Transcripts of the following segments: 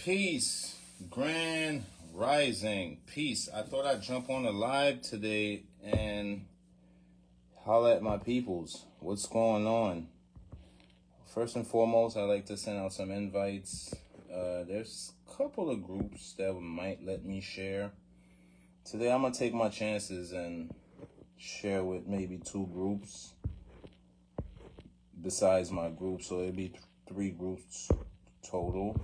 Peace, grand rising, peace. I thought I'd jump on a live today and holler at my peoples. What's going on? First and foremost, I'd like to send out some invites. There's a couple of groups that might let me share. Today I'm going to take my chances and share with maybe two groups besides my group. So it'll be three groups total.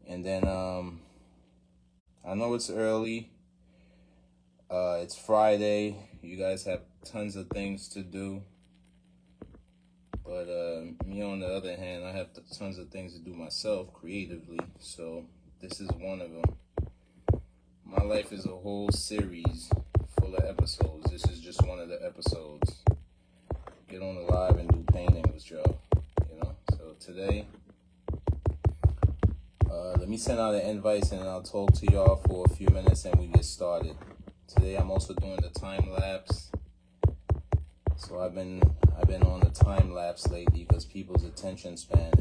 And then I know it's early. It's Friday. You guys have tons of things to do. But me, on the other hand, I have tons of things to do myself creatively. So this is one of them. My life is a whole series full of episodes. This is just one of the episodes. Get on the live and do painting with y'all. So today, let me send out the invites and I'll talk to y'all for a few minutes and we get started. Today I'm also doing the time lapse. So I've been on the time lapse lately because people's attention span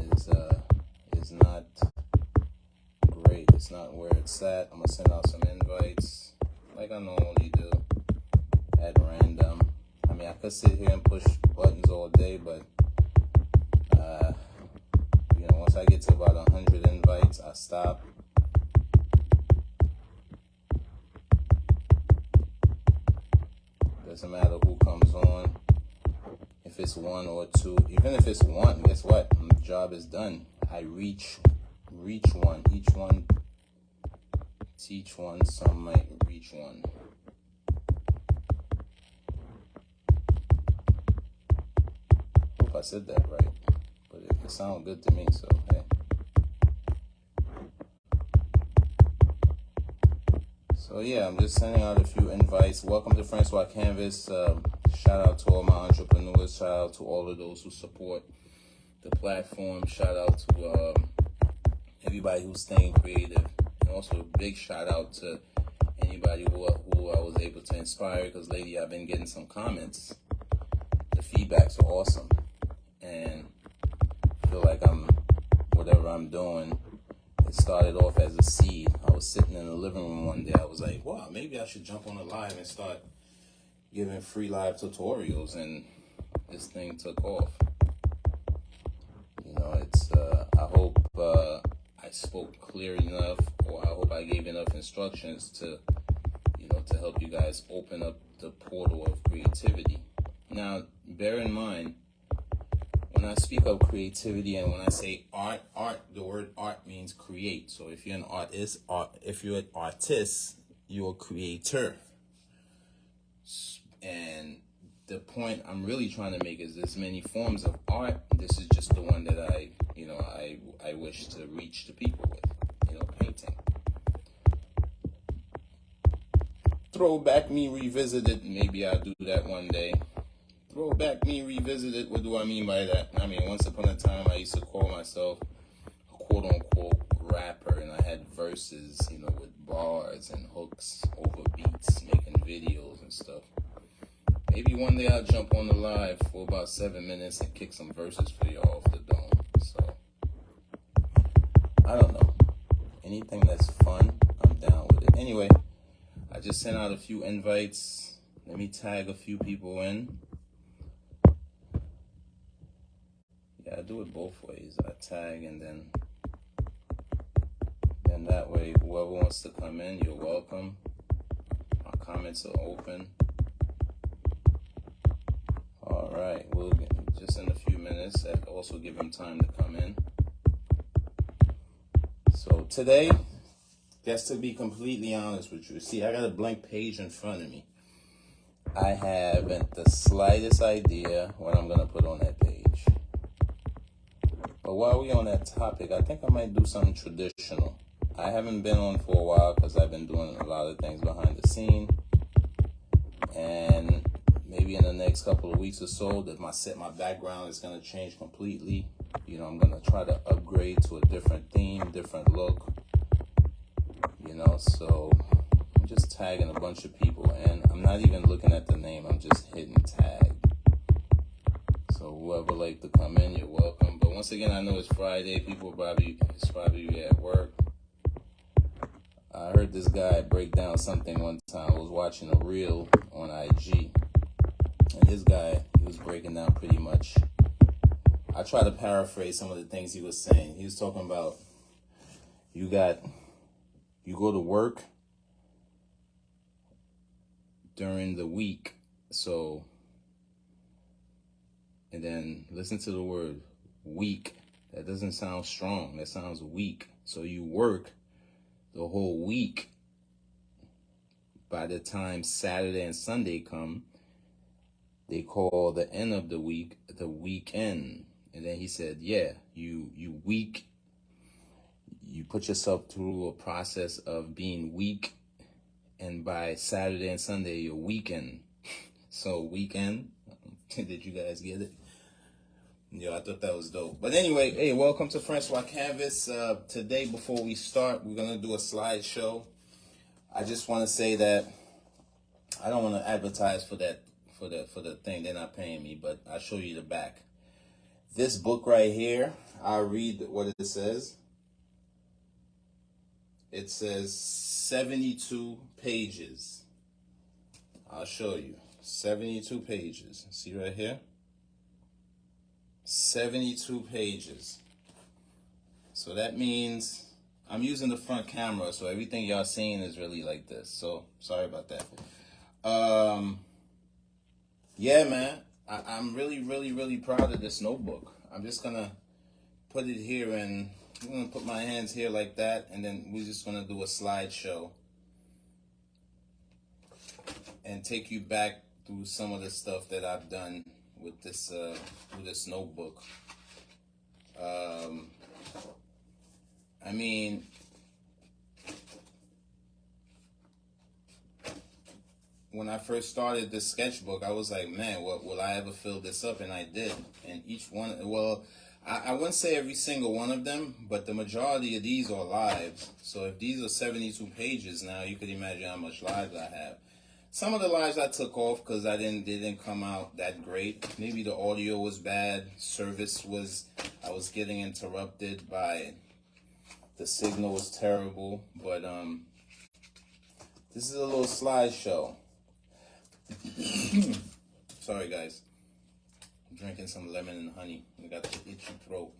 is not great. It's not where it's at. I'm gonna send out some invites like I normally do at random. I mean, I could sit here and push buttons all day, but once I get to about 100 invites, I stop. Doesn't matter who comes on. If it's one or two, even if it's one, guess what? The job is done. I reach one. Each one, teach one. Some might reach one. Hope I said that right. But it sounded good to me, so hey. So yeah, I'm just sending out a few invites. Welcome to francoiscanvas. Shout out to all my entrepreneurs. Shout out to all of those who support the platform. Shout out to everybody who's staying creative. And also a big shout out to anybody who I was able to inspire, because lately I've been getting some comments. The feedbacks are awesome. And feel like whatever I'm doing, it started off as a seed. I was sitting in the living room one day. I was like, wow, maybe I should jump on a live and start giving free live tutorials, and this thing took off. I hope I spoke clear enough, or I hope I gave enough instructions to help you guys open up the portal of creativity. Now, bear in mind, when I speak of creativity and when I say art, the word art means create. So if you're an artist, if you're an artist, you're a creator. And the point I'm really trying to make is there's many forms of art. This is just the one that I wish to reach the people with, painting. Throwback me revisited, maybe I'll do that one day. Throwback me revisited, what do I mean by that? I mean, once upon a time, I used to call myself a quote-unquote rapper, and I had verses, with bars and hooks over beats, making videos and stuff. Maybe one day I'll jump on the live for about 7 minutes and kick some verses for y'all off the dome. So, I don't know. Anything that's fun, I'm down with it. Anyway, I just sent out a few invites. Let me tag a few people in. Yeah, I do it both ways. I tag and then that way, whoever wants to come in, you're welcome. My comments are open. All right, we'll get just in a few minutes. That also give them time to come in. So today, just to be completely honest with you, see, I got a blank page in front of me. I haven't the slightest idea what I'm gonna put on that page. But while we're on that topic, I think I might do something traditional. I haven't been on for a while because I've been doing a lot of things behind the scene. And maybe in the next couple of weeks or so, that my background is going to change completely. I'm going to try to upgrade to a different theme, different look. So I'm just tagging a bunch of people, and I'm not even looking at the name. I'm just hitting tag. So So whoever like to come in, you're welcome. But once again, I know it's Friday. People probably at work. I heard this guy break down something one time. I was watching a reel on IG, and this guy, he was breaking down pretty much. I try to paraphrase some of the things he was saying. He was talking about you go to work during the week, so, and then listen to the word week. That doesn't sound strong. That sounds weak. So you work the whole week. By the time Saturday and Sunday come, they call the end of the week the weekend. And then he said, yeah, you put yourself through a process of being weak, and by Saturday and Sunday, you're weekend. So weekend, did you guys get it? Yeah, I thought that was dope. But anyway, hey, welcome to Francois Canvas. Today, before we start, we're gonna do a slideshow. I just want to say that I don't want to advertise for the thing. They're not paying me, but I'll show you the back. This book right here, I'll read what it says. It says 72 pages. I'll show you. 72 pages. See right here? 72 pages. So that means I'm using the front camera, so everything y'all seeing is really like this. So sorry about that. Yeah, man. I'm really proud of this notebook. I'm just gonna put it here, and I'm gonna put my hands here like that, and then we're just gonna do a slideshow and take you back through some of the stuff that I've done with this notebook. I mean, when I first started this sketchbook, I was like, man, what will I ever fill this up? And I did. And each one, well, I wouldn't say every single one of them, but the majority of these are lives. So if these are 72 pages now, you could imagine how much lives I have. Some of the lives I took off because they didn't come out that great. Maybe the audio was bad. I was getting interrupted by, the signal was terrible. But this is a little slideshow. Sorry, guys. I'm drinking some lemon and honey. I got the itchy throat.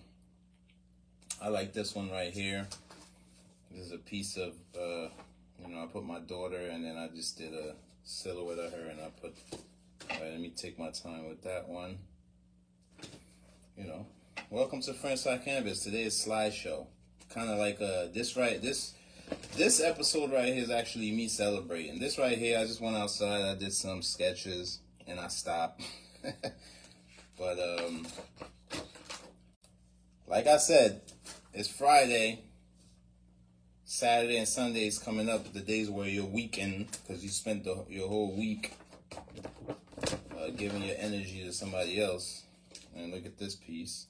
I like this one right here. This is a piece of, I put my daughter, and then I just did a silhouette of her, and I put, all right, let me take my time with that one. Welcome to Francois Canvas. Today is slideshow. Kind of like this episode right here is actually me celebrating. This right here, I just went outside, I did some sketches, and I stopped. But, like I said, it's Friday. Saturday and Sunday is coming up, the days where you're weekend, because you spent your whole week giving your energy to somebody else. And look at this piece.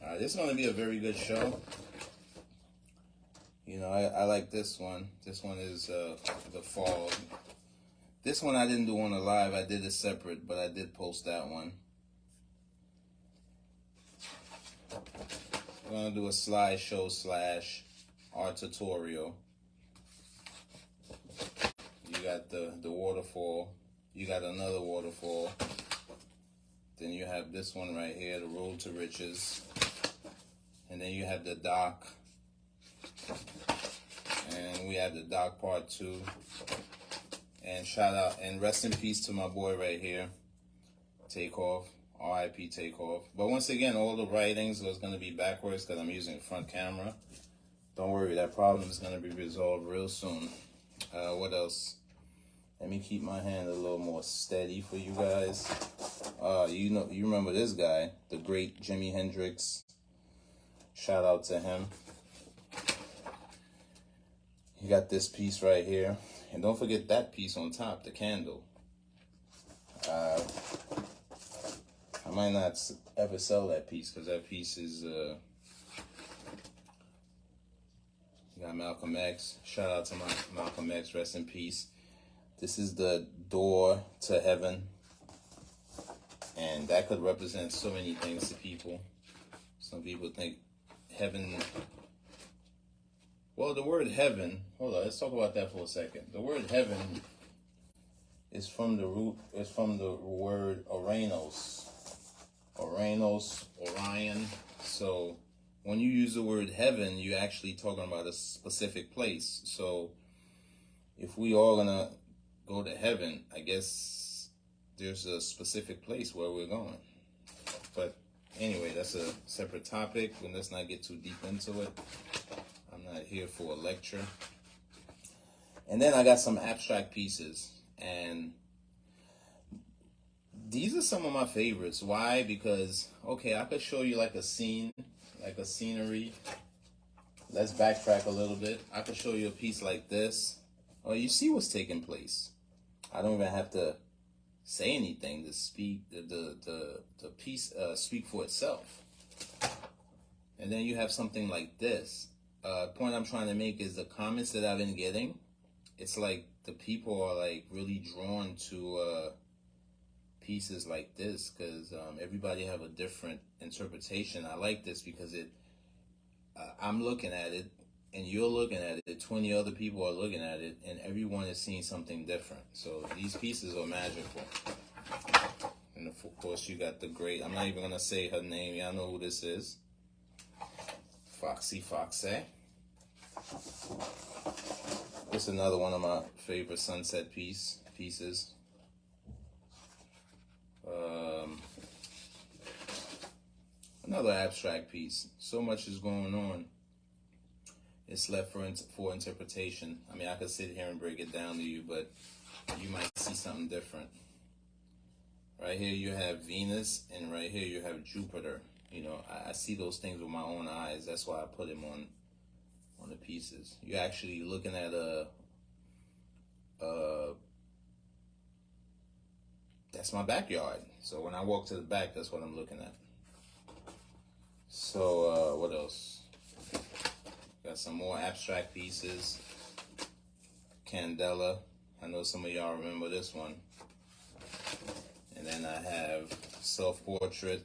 All right, this is going to be a very good show. I like this one. This one is the fall. This one I didn't do on a live. I did it separate, but I did post that one. We're going to do a slideshow / art tutorial. You got the waterfall. You got another waterfall. Then you have this one right here, the road to riches. And then you have the dock. And we have the dock part 2. And shout out and rest in peace to my boy right here, Takeoff, R.I.P. Takeoff. But once again, all the writings was going to be backwards because I'm using front camera. Don't worry, that problem is going to be resolved real soon. What else? Let me keep my hand a little more steady for you guys. You remember this guy, the great Jimi Hendrix. Shout out to him. You got this piece right here. And don't forget that piece on top, the candle. I might not ever sell that piece because that piece is, you got Malcolm X. Shout out to Malcolm X, rest in peace. This is the door to heaven. And that could represent so many things to people. Some people think heaven. Well, the word heaven, hold on, let's talk about that for a second. The word heaven is from the root, is from the word Oranos. Oranos, Orion. So when you use the word heaven, you're actually talking about a specific place. So if we all gonna go to heaven, I guess there's a specific place where we're going. But anyway, that's a separate topic, and let's not get too deep into it. I'm not here for a lecture. And then I got some abstract pieces, and these are some of my favorites. Why? Because, okay, I could show you like a scene, like a scenery. Let's backtrack a little bit. I could show you a piece like this. Oh, you see what's taking place. I don't even have to say anything to speak. The piece speak for itself. And then you have something like this. Point I'm trying to make is the comments that I've been getting. It's like the people are like really drawn to pieces like this because everybody have a different interpretation. I like this because I'm looking at it and you're looking at it, 20 other people are looking at it, and everyone is seeing something different. So these pieces are magical. And of course you got the great, I'm not even going to say her name, y'all know who this is. Foxy. It's another one of my favorite sunset pieces. Another abstract piece. So much is going on. It's left for interpretation. I mean, I could sit here and break it down to you, but you might see something different. Right here you have Venus, and right here you have Jupiter. You know, I see those things with my own eyes. That's why I put them on the pieces. You're actually looking at that's my backyard. So when I walk to the back, that's what I'm looking at. So what else? Got some more abstract pieces. Candela. I know some of y'all remember this one. And then I have self-portrait.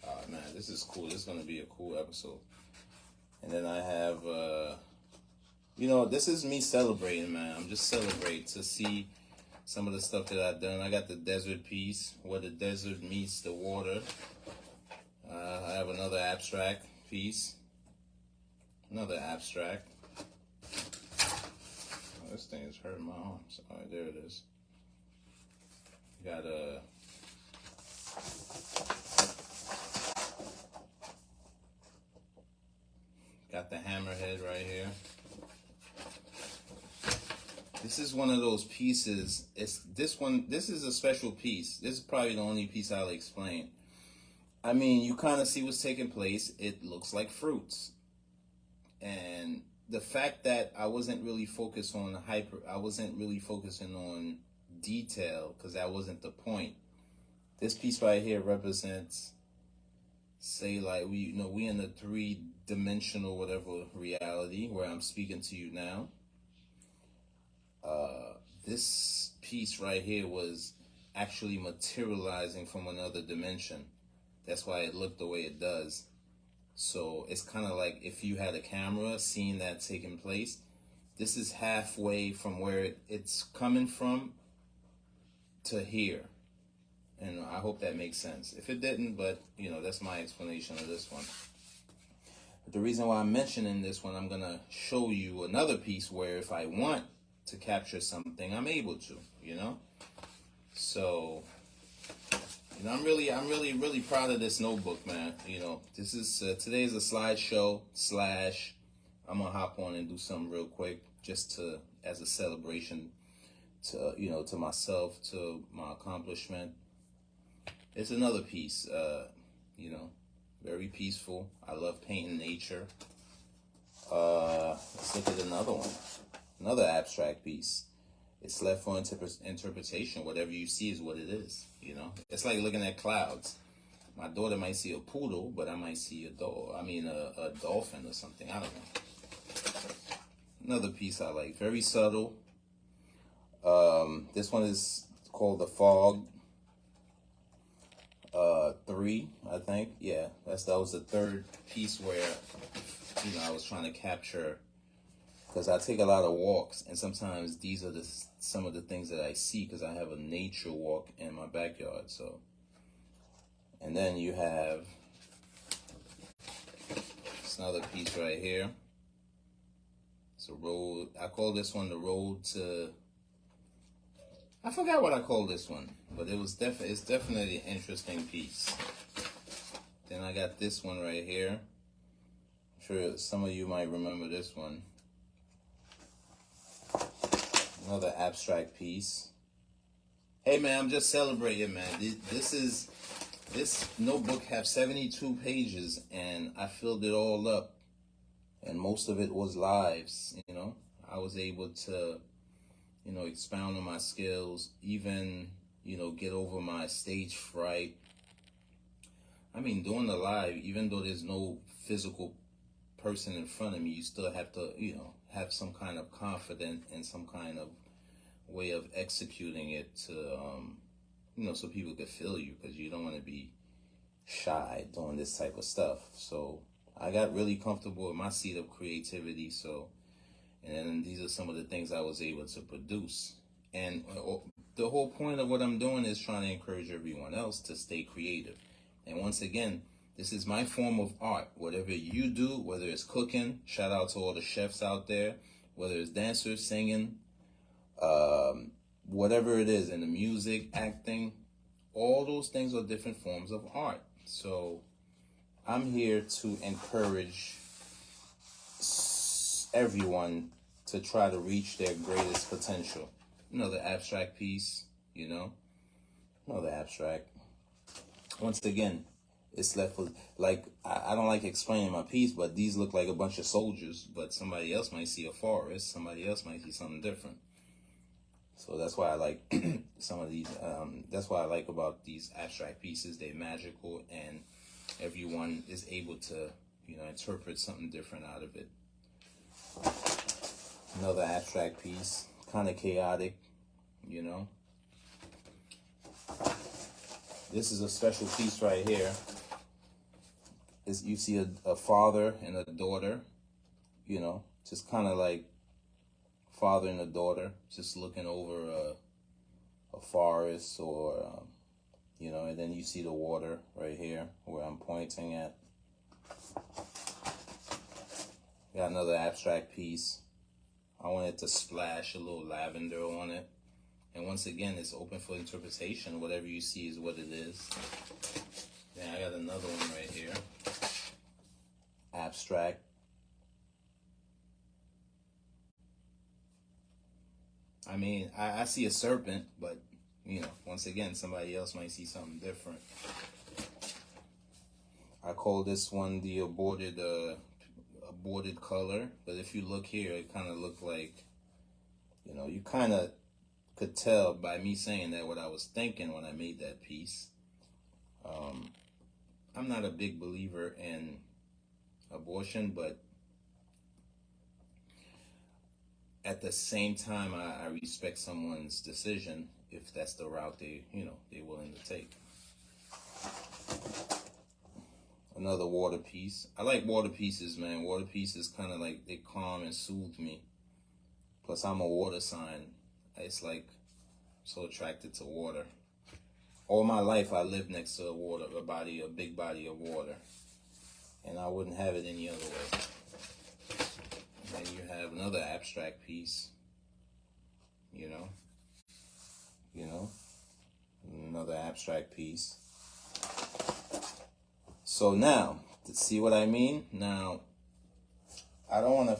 Oh man, this is cool. This is going to be a cool episode. And then I have, you know, this is me celebrating, man. I'm just celebrating to see some of the stuff that I've done. I got the desert piece, where the desert meets the water. I have another abstract piece. Another abstract. Oh, this thing is hurting my arms. All right, there it is. Got the hammerhead right here. This is one of those pieces. This is a special piece. This is probably the only piece I'll explain. I mean, you kind of see what's taking place. It looks like fruits. And the fact that I wasn't really focused on I wasn't really focusing on detail because that wasn't the point. This piece right here represents, say, like we in a 3-dimensional whatever reality where I'm speaking to you now. This piece right here was actually materializing from another dimension. That's why it looked the way it does. So it's kind of like if you had a camera seeing that taking place. This is halfway from where it's coming from to here. And I hope that makes sense. If it didn't, but you know, that's my explanation of this one. But the reason why I'm mentioning this one, I'm going to show you another piece where if I want to capture something, I'm able to, you know? So, you know, I'm really proud of this notebook, man. You know, this is, today is a slideshow / I'm going to hop on and do something real quick just as a celebration to, you know, to myself, to my accomplishment. It's another piece, you know, very peaceful. I love painting nature. Let's look at another one. Another abstract piece. It's left for interpretation. Whatever you see is what it is, you know. It's like looking at clouds. My daughter might see a poodle, but I might see a dolphin or something. I don't know. Another piece I like. Very subtle. This one is called The Fog 3, I think. Yeah, that was the third piece where, I was trying to capture, because I take a lot of walks, and sometimes these are some of the things that I see, because I have a nature walk in my backyard. So, and then you have this another piece right here. It's a road. I call this one the road to. I forgot what I called this one, but it's definitely an interesting piece. Then I got this one right here. I'm sure some of you might remember this one. Another abstract piece. Hey man, I'm just celebrating, man. This notebook have 72 pages, and I filled it all up, and most of it was lives. I was able to, expound on my skills, even, get over my stage fright. I mean, doing the live, even though there's no physical person in front of me, you still have to, have some kind of confidence and some kind of way of executing it to, so people could feel you, because you don't want to be shy doing this type of stuff. So I got really comfortable with my seat of creativity. So, and then these are some of the things I was able to produce. And the whole point of what I'm doing is trying to encourage everyone else to stay creative. And once again, this is my form of art. Whatever you do, whether it's cooking, shout out to all the chefs out there, whether it's dancers, singing, whatever it is, in the music, acting, all those things are different forms of art. So I'm here to encourage everyone to try to reach their greatest potential. Another abstract piece, another abstract. Once again, it's left with, like, I don't like explaining my piece, but these look like a bunch of soldiers, but somebody else might see a forest, somebody else might see something different. So that's why I like some of these, that's why I like about these abstract pieces. They're magical, and everyone is able to, interpret something different out of it. Another abstract piece, kind of chaotic, This is a special piece right here. You see a father and a daughter, just kind of like father and a daughter, just looking over a forest, or, and then you see the water right here where I'm pointing at. Got another abstract piece. I wanted to splash a little lavender on it. And once again, it's open for interpretation. Whatever you see is what it is. Then I got another one right here. Abstract. I mean, I see a serpent, but, once again, somebody else might see something different. I call this one the aborted color. But if you look here, it kind of looked like, you kind of could tell by me saying that what I was thinking when I made that piece. I'm not a big believer in abortion, but at the same time, I respect someone's decision if that's the route they're willing to take. Another water piece. I like water pieces, man. Water pieces kind of like, they calm and soothe me. Plus, I'm a water sign. It's like, so attracted to water. All my life, I lived next to a big body of water, and I wouldn't have it any other way. And then you have another abstract piece, another abstract piece. So now, to see what I mean, now, I don't want to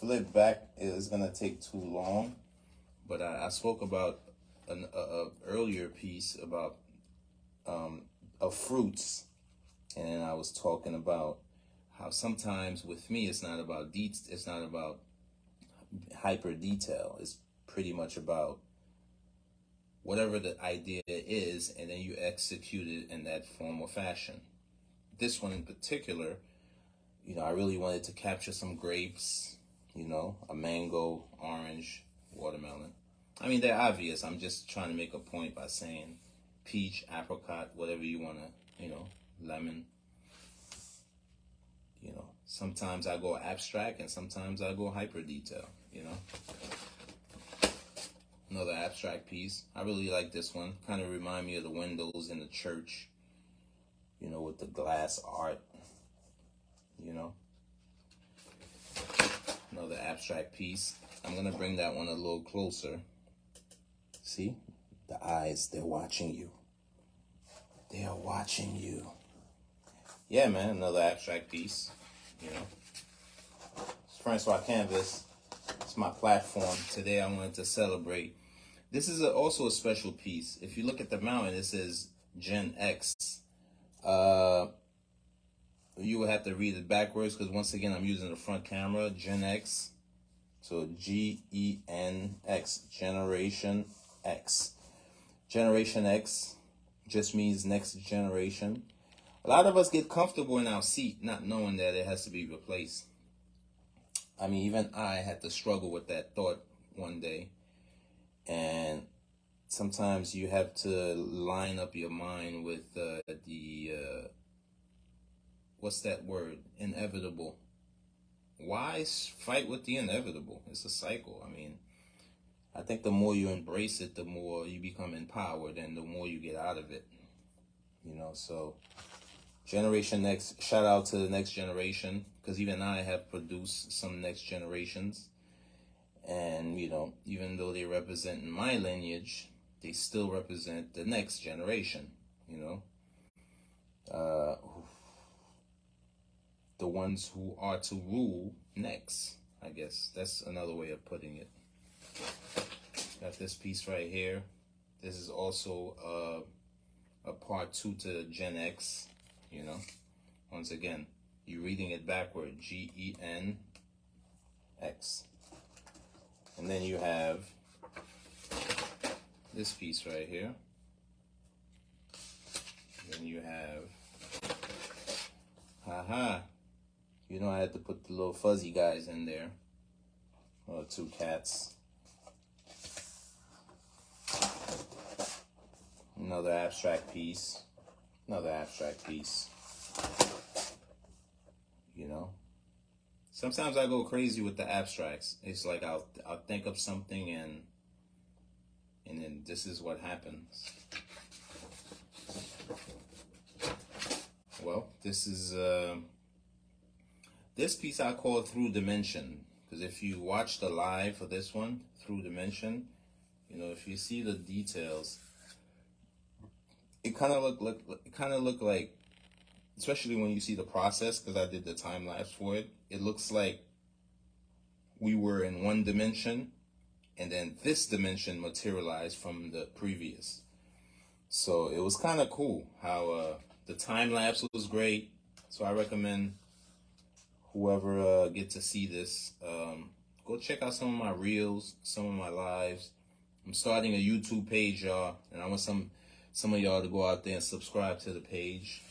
flip back. It's going to take too long, but I spoke about an earlier piece about of fruits, and then I was talking about how sometimes with me it's not about hyper detail. It's pretty much about whatever the idea is, and then you execute it in that form or fashion. This one in particular, I really wanted to capture some grapes, a mango, orange, watermelon. I mean, they're obvious. I'm just trying to make a point by saying peach, apricot, whatever you want to, lemon. Sometimes I go abstract and sometimes I go hyper detail, Another abstract piece. I really like this one. Kind of remind me of the windows in the church, with the glass art, Another abstract piece. I'm going to bring that one a little closer. See? The eyes, they're watching you. They are watching you. Yeah, man, another abstract piece, It's Francois Canvas. It's my platform. Today I wanted to celebrate. This is also a special piece. If you look at the mountain, it says Gen X. You would have to read it backwards because once again, I'm using the front camera, Gen X. So GENX, Generation X. Generation X just means next generation. A lot of us get comfortable in our seat, not knowing that it has to be replaced. I mean, even I had to struggle with that thought one day. And sometimes you have to line up your mind with what's that word? Inevitable. Why fight with the inevitable? It's a cycle. I mean, I think the more you embrace it, the more you become empowered and the more you get out of it. So Generation Next, shout out to the next generation, because even I have produced some next generations. And, even though they represent my lineage, they still represent the next generation, the ones who are to rule next, I guess. That's another way of putting it. Got this piece right here. This is also a part 2 to Gen X, Once again, you're reading it backward, GENX. And then you have this piece right here. Then you have, I had to put the little fuzzy guys in there. Or 2 cats. Another abstract piece. Another abstract piece. Sometimes I go crazy with the abstracts. It's like I'll think of something and then this is what happens. Well, this is this piece I call Through Dimension, because if you watch the live for this one, Through Dimension, if you see the details, it kind of look like, especially when you see the process, because I did the time lapse for it, it looks like we were in one dimension and then this dimension materialized from the previous. So it was kind of cool how the time lapse was great. So I recommend whoever get to see this, go check out some of my reels, some of my lives. I'm starting a YouTube page, y'all, and I want some of y'all to go out there and subscribe to the page.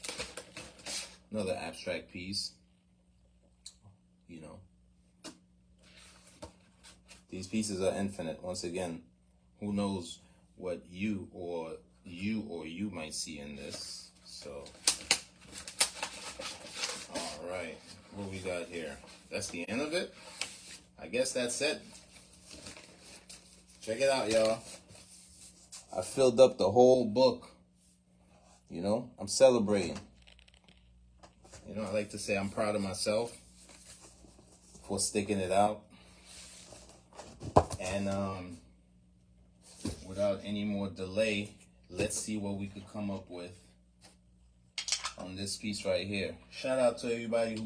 Another abstract piece, These pieces are infinite. Once again, who knows what you might see in this. So, all right, what we got here? That's the end of it. I guess that's it. Check it out, y'all. I filled up the whole book. I'm celebrating. I like to say I'm proud of myself for sticking it out. And without any more delay, let's see what we could come up with on this piece right here. Shout out to everybody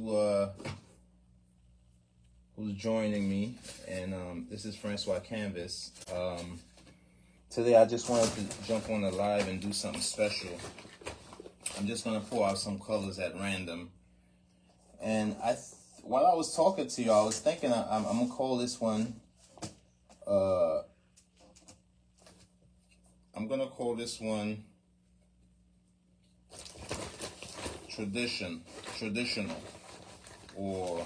who's joining me. And this is Francois Canvas. Today I just wanted to jump on the live and do something special. I'm just going to pull out some colors at random. And while I was talking to you, I was thinking I'm going to call this one, I'm going to call this one traditional. Or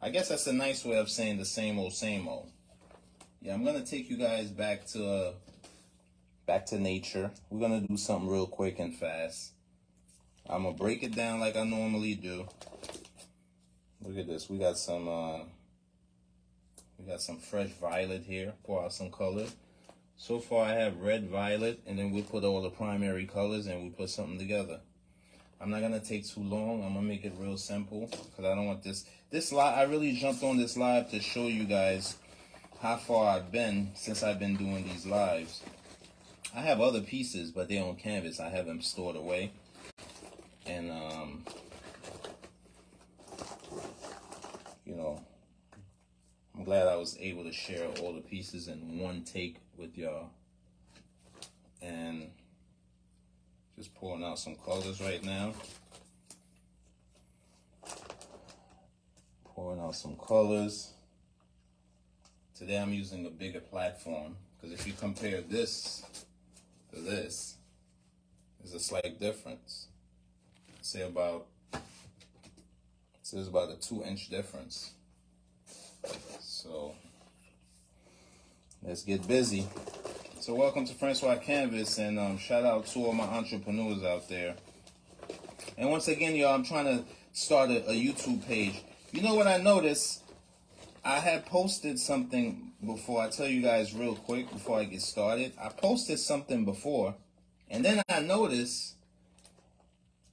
I guess that's a nice way of saying the same old, same old. yeah, I'm gonna take you guys back to nature. We're gonna do something real quick and fast. I'm gonna break it down like I normally do. Look at this. We got some fresh violet here. Pour out some color. So far I have red, violet, and then we put all the primary colors and we put something together. I'm not gonna take too long. I'm gonna make it real simple because I don't want this live. I really jumped on this live to show you guys how far I've been since I've been doing these lives. I have other pieces, but they're on canvas. I have them stored away. And you know, I'm glad I was able to share all the pieces in one take with y'all. And just pouring out some colors right now. Pouring out some colors. Today I'm using a bigger platform because if you compare this to this, there's a slight difference. Say about a 2-inch difference. So let's get busy. So welcome to Francois Canvas, and shout out to all my entrepreneurs out there. And once again, y'all, I'm trying to start a YouTube page. You know what I noticed? I had posted something before. I tell you guys real quick before I get started. I posted something before, and then I noticed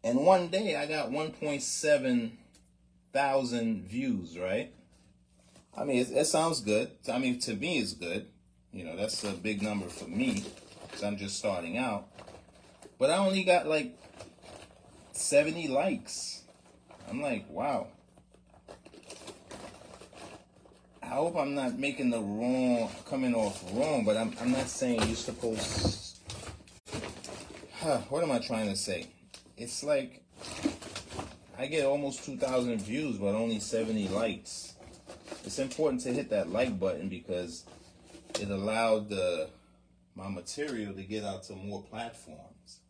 in one day I got 1.7 thousand views, right? I mean, it sounds good. I mean, to me, it's good. You know, that's a big number for me because I'm just starting out. But I only got like 70 likes. I'm like, wow. I hope I'm not making the coming off wrong, but I'm not saying you're supposed. What am I trying to say? It's like I get almost 2,000 views, but only 70 likes. It's important to hit that like button because it allowed my material to get out to more platforms.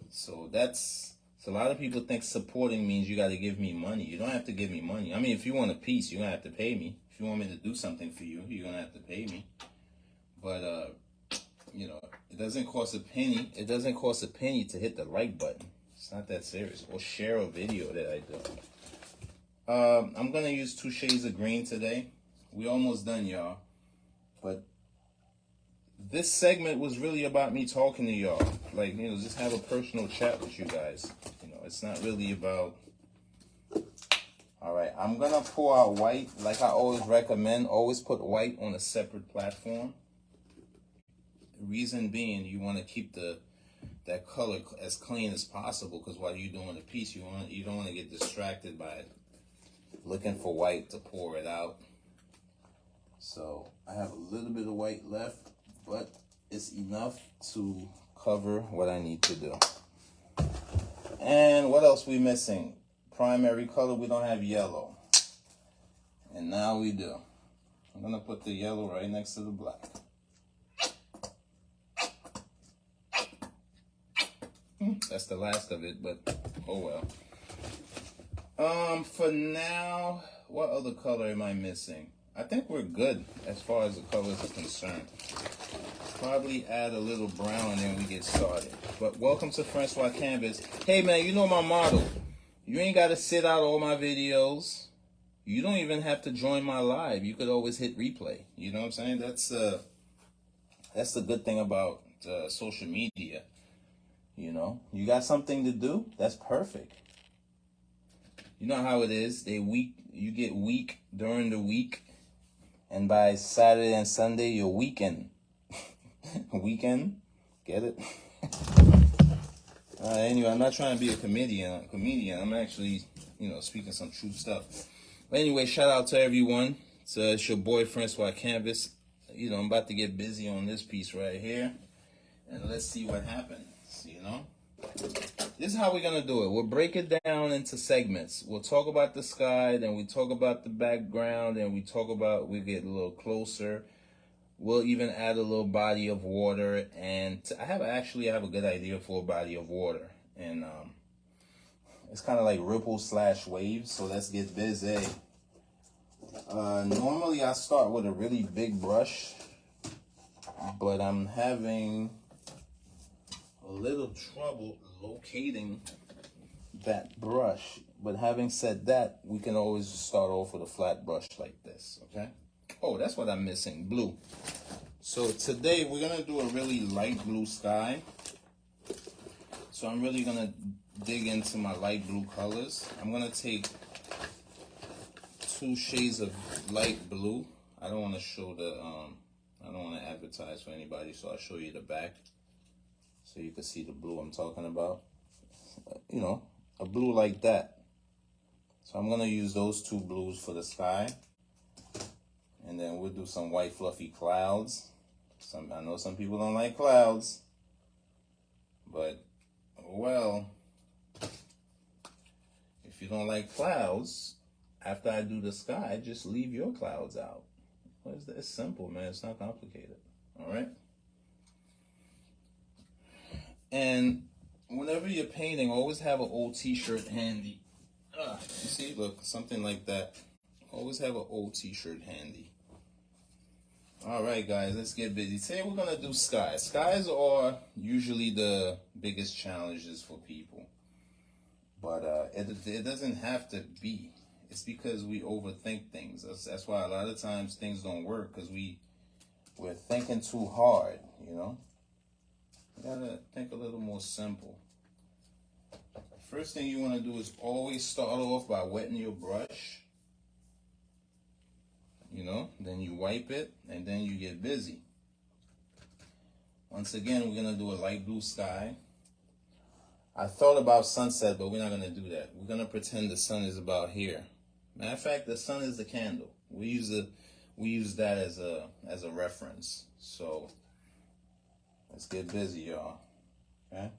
So a lot of people think supporting means you got to give me money. You don't have to give me money. I mean, if you want a piece, you're going to have to pay me. If you want me to do something for you, you're going to have to pay me. But, you know, it doesn't cost a penny. It doesn't cost a penny to hit the like button. It's not that serious. Or share a video that I do. I'm going to use 2 shades of green today. We almost done, y'all. But this segment was really about me talking to y'all. Like, you know, just have a personal chat with you guys. You know, it's not really about... All right, I'm going to pour out white. Like I always recommend, always put white on a separate platform. The reason being, you want to keep that color as clean as possible because while you're doing the piece, you don't want to get distracted by looking for white to pour it out. So I have a little bit of white left, but it's enough to cover what I need to do. And what else we missing? Primary color, we don't have yellow. And now we do. I'm gonna put the yellow right next to the black. That's the last of it, but oh well. For now, what other color am I missing? I think we're good as far as the colors are concerned. Probably add a little brown and then we get started. But welcome to Francois Canvas. Hey man, you know my motto. You ain't got to sit out all my videos. You don't even have to join my live. You could always hit replay. You know what I'm saying? That's the good thing about social media. You know, you got something to do, that's perfect. You know how it is. You get weak during the week, and by Saturday and Sunday, you're weekend. Weekend? Get it? Anyway, I'm not trying to be a comedian. I'm actually, you know, speaking some true stuff. But anyway, shout out to everyone. It's your boy Francois Canvas. You know, I'm about to get busy on this piece right here, and let's see what happens. You know, this is how we're gonna do it. We'll break it down into segments. We'll talk about the sky, then we talk about the background, and we get a little closer. We'll even add a little body of water, and I have a good idea for a body of water, and it's kind of like ripple / waves. So let's get busy. Normally I start with a really big brush, but I'm having a little trouble locating that brush. But having said that, we can always start off with a flat brush like this, okay? Oh, that's what I'm missing, blue. So today we're gonna do a really light blue sky. So I'm really gonna dig into my light blue colors. I'm gonna take 2 shades of light blue. I don't want to show the I don't want to advertise for anybody, so I'll show you the back so you can see the blue I'm talking about. You know, a blue like that. So I'm gonna use those 2 blues for the sky, and then we'll do some white fluffy clouds. I know some people don't like clouds, but well, if you don't like clouds, after I do the sky, just leave your clouds out. It's simple, man. It's not complicated. All right. And whenever you're painting, always have an old t-shirt handy. You see, look, something like that. Always have an old t-shirt handy. All right, guys, let's get busy. Today we're gonna do skies. Skies are usually the biggest challenges for people, but it doesn't have to be. It's because we overthink things. That's why a lot of times things don't work, because we're thinking too hard. You know, you gotta think a little more simple. First thing you want to do is always start off by wetting your brush. You know, then you wipe it, and then you get busy. Once again, we're gonna do a light blue sky. I thought about sunset, but we're not gonna do that. We're gonna pretend the sun is about here. Matter of fact, the sun is the candle. We use that as a reference. So let's get busy, y'all. Okay.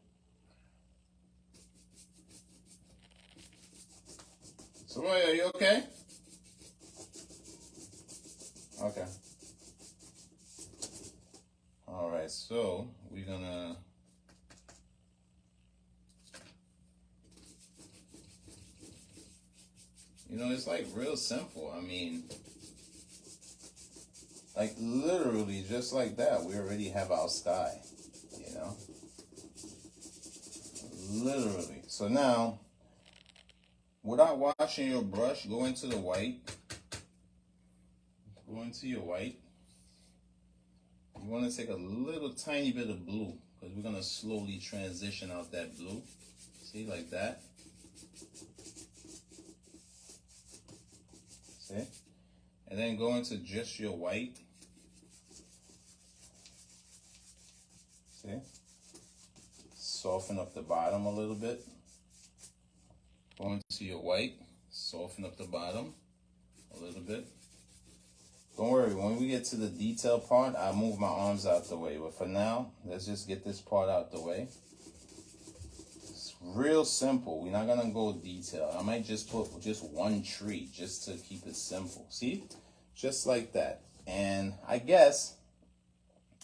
So Roy, are you okay? Okay. All right. So we're gonna. You know, it's like real simple. I mean, like literally just like that, we already have our sky, you know? Literally. So now, without washing your brush, go into the white. Go into your white. You want to take a little tiny bit of blue, because we're going to slowly transition out that blue. See, like that. See? And then go into just your white. See? Soften up the bottom a little bit. Go into your white. Soften up the bottom a little bit. Don't worry, when we get to the detail part, I'll move my arms out the way. But for now, let's just get this part out the way. It's real simple. We're not going to go detail. I might just put just one tree just to keep it simple. See? Just like that. And I guess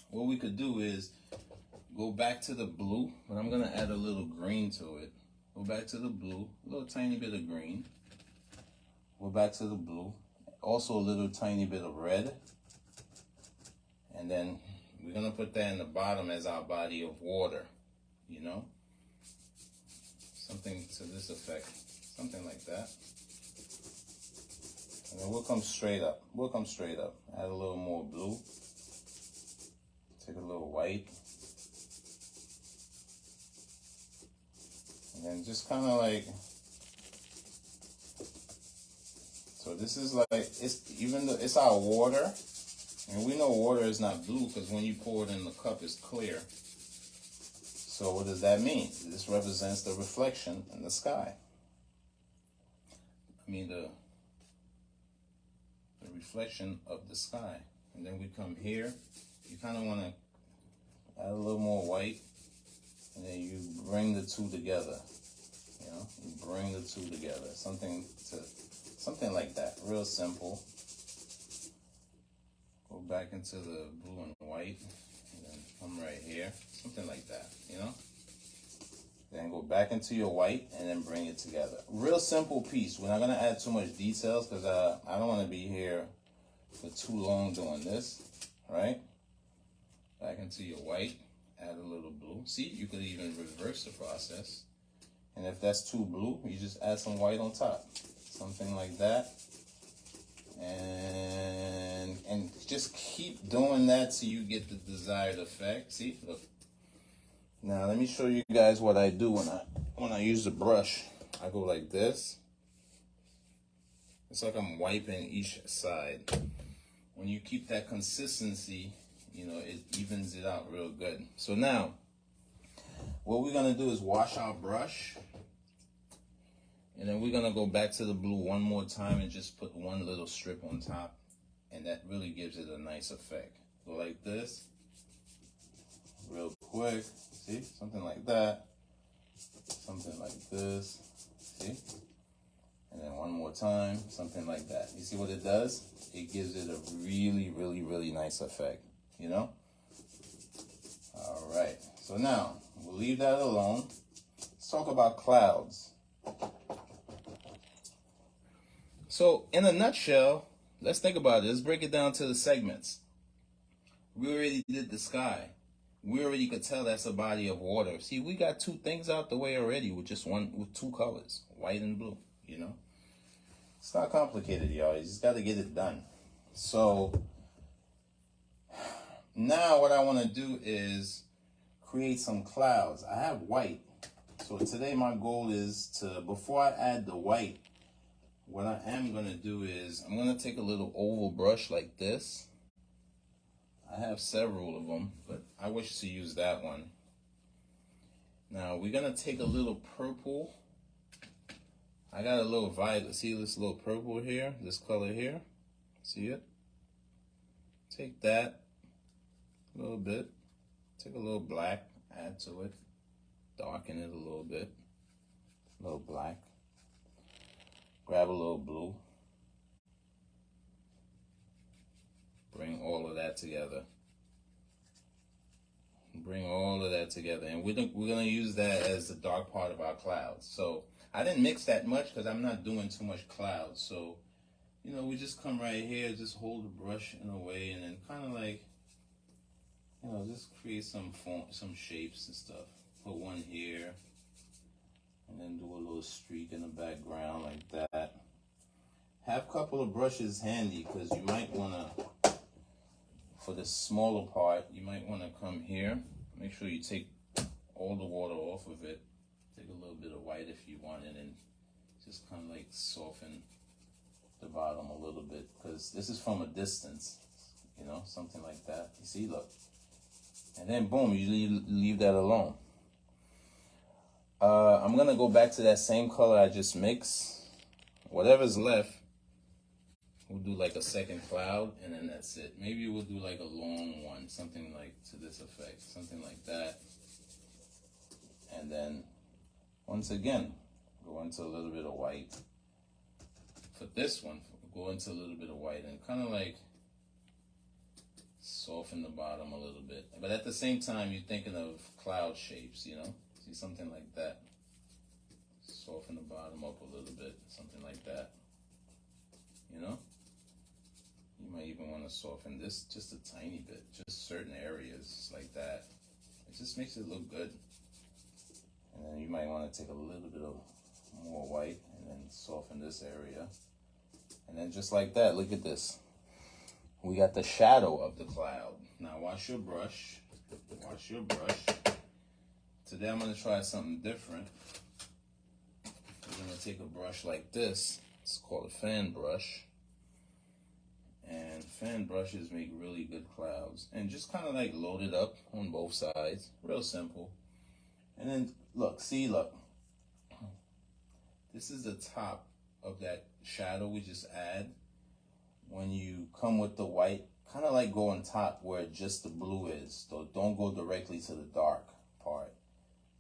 what we could do is go back to the blue, but I'm going to add a little green to it. Go back to the blue, a little tiny bit of green. Go back to the blue. Also a little tiny bit of red. And then we're going to put that in the bottom as our body of water, you know? Something to this effect. Something like that. And then we'll come straight up. We'll come straight up. Add a little more blue. Take a little white. And then just kind of like, so this is like, it's even though it's our water, and we know water is not blue because when you pour it in the cup, it's clear. So what does that mean? This represents the reflection in the sky. I mean the reflection of the sky. And then we come here. You kind of want to add a little more white, and then you bring the two together. You know, you bring the two together. Something like that. Real simple. Go back into the blue and white, and then come right here. Something like that, you know? Then go back into your white and then bring it together. Real simple piece. We're not going to add too much details because I don't want to be here for too long doing this, right? Back into your white, add a little blue. See, you could even reverse the process. And if that's too blue, you just add some white on top. Something like that. And just keep doing that till you get the desired effect. See, look. Now let me show you guys what I do when I use the brush. I go like this. It's like I'm wiping each side. When you keep that consistency, you know, it evens it out real good. So now, what we're gonna do is wash our brush. And then we're gonna go back to the blue one more time and just put one little strip on top. And that really gives it a nice effect. Go like this, real quick, see, something like that. Something like this, see? And then one more time, something like that. You see what it does? It gives it a really, really, really nice effect, you know? All right, so now we'll leave that alone. Let's talk about clouds. So in a nutshell, let's think about it. Let's break it down to the segments. We already did the sky. We already could tell that's a body of water. See, we got two things out the way already with two colors, white and blue, you know? It's not complicated, y'all. You just got to get it done. So now what I want to do is create some clouds. I have white. So today my goal is to, before I add the white, what I am going to do is I'm going to take a little oval brush like this. I have several of them, but I wish to use that one. Now we're going to take a little purple. I got a little violet. See this little purple here? This color here? See it? Take that a little bit. Take a little black, add to it. Darken it a little bit. A little black. Grab a little blue. Bring all of that together. Bring all of that together. And we're going to use that as the dark part of our clouds. So I didn't mix that much because I'm not doing too much clouds. So, you know, we just come right here, just hold the brush in a way, and then kind of like, you know, just create some form, some shapes and stuff. Put one here, and then do a little streak in the background like that. Have a couple of brushes handy because you might want to, for the smaller part, you might want to come here. Make sure you take all the water off of it. Take a little bit of white if you want it, and just kind of like soften the bottom a little bit because this is from a distance, you know, something like that. You see, look. And then boom, you leave that alone. I'm going to go back to that same color I just mixed. Whatever's left, we'll do like a second cloud, and then that's it. Maybe we'll do like a long one, something like to this effect, something like that. And then, once again, go into a little bit of white. For this one, go into a little bit of white and kind of like soften the bottom a little bit. But at the same time, you're thinking of cloud shapes, you know? See, something like that. Soften the bottom up a little bit, something like that. You know? You might even want to soften this just a tiny bit, just certain areas like that. It just makes it look good. And then you might want to take a little bit of more white and then soften this area. And then just like that, look at this. We got the shadow of the cloud. Now wash your brush. Wash your brush. Today I'm going to try something different. We're going to take a brush like this. It's called a fan brush. And fan brushes make really good clouds. And just kind of like load it up on both sides. Real simple. And then look, see, look. This is the top of that shadow we just add. When you come with the white, kind of like go on top where just the blue is. So don't go directly to the dark part.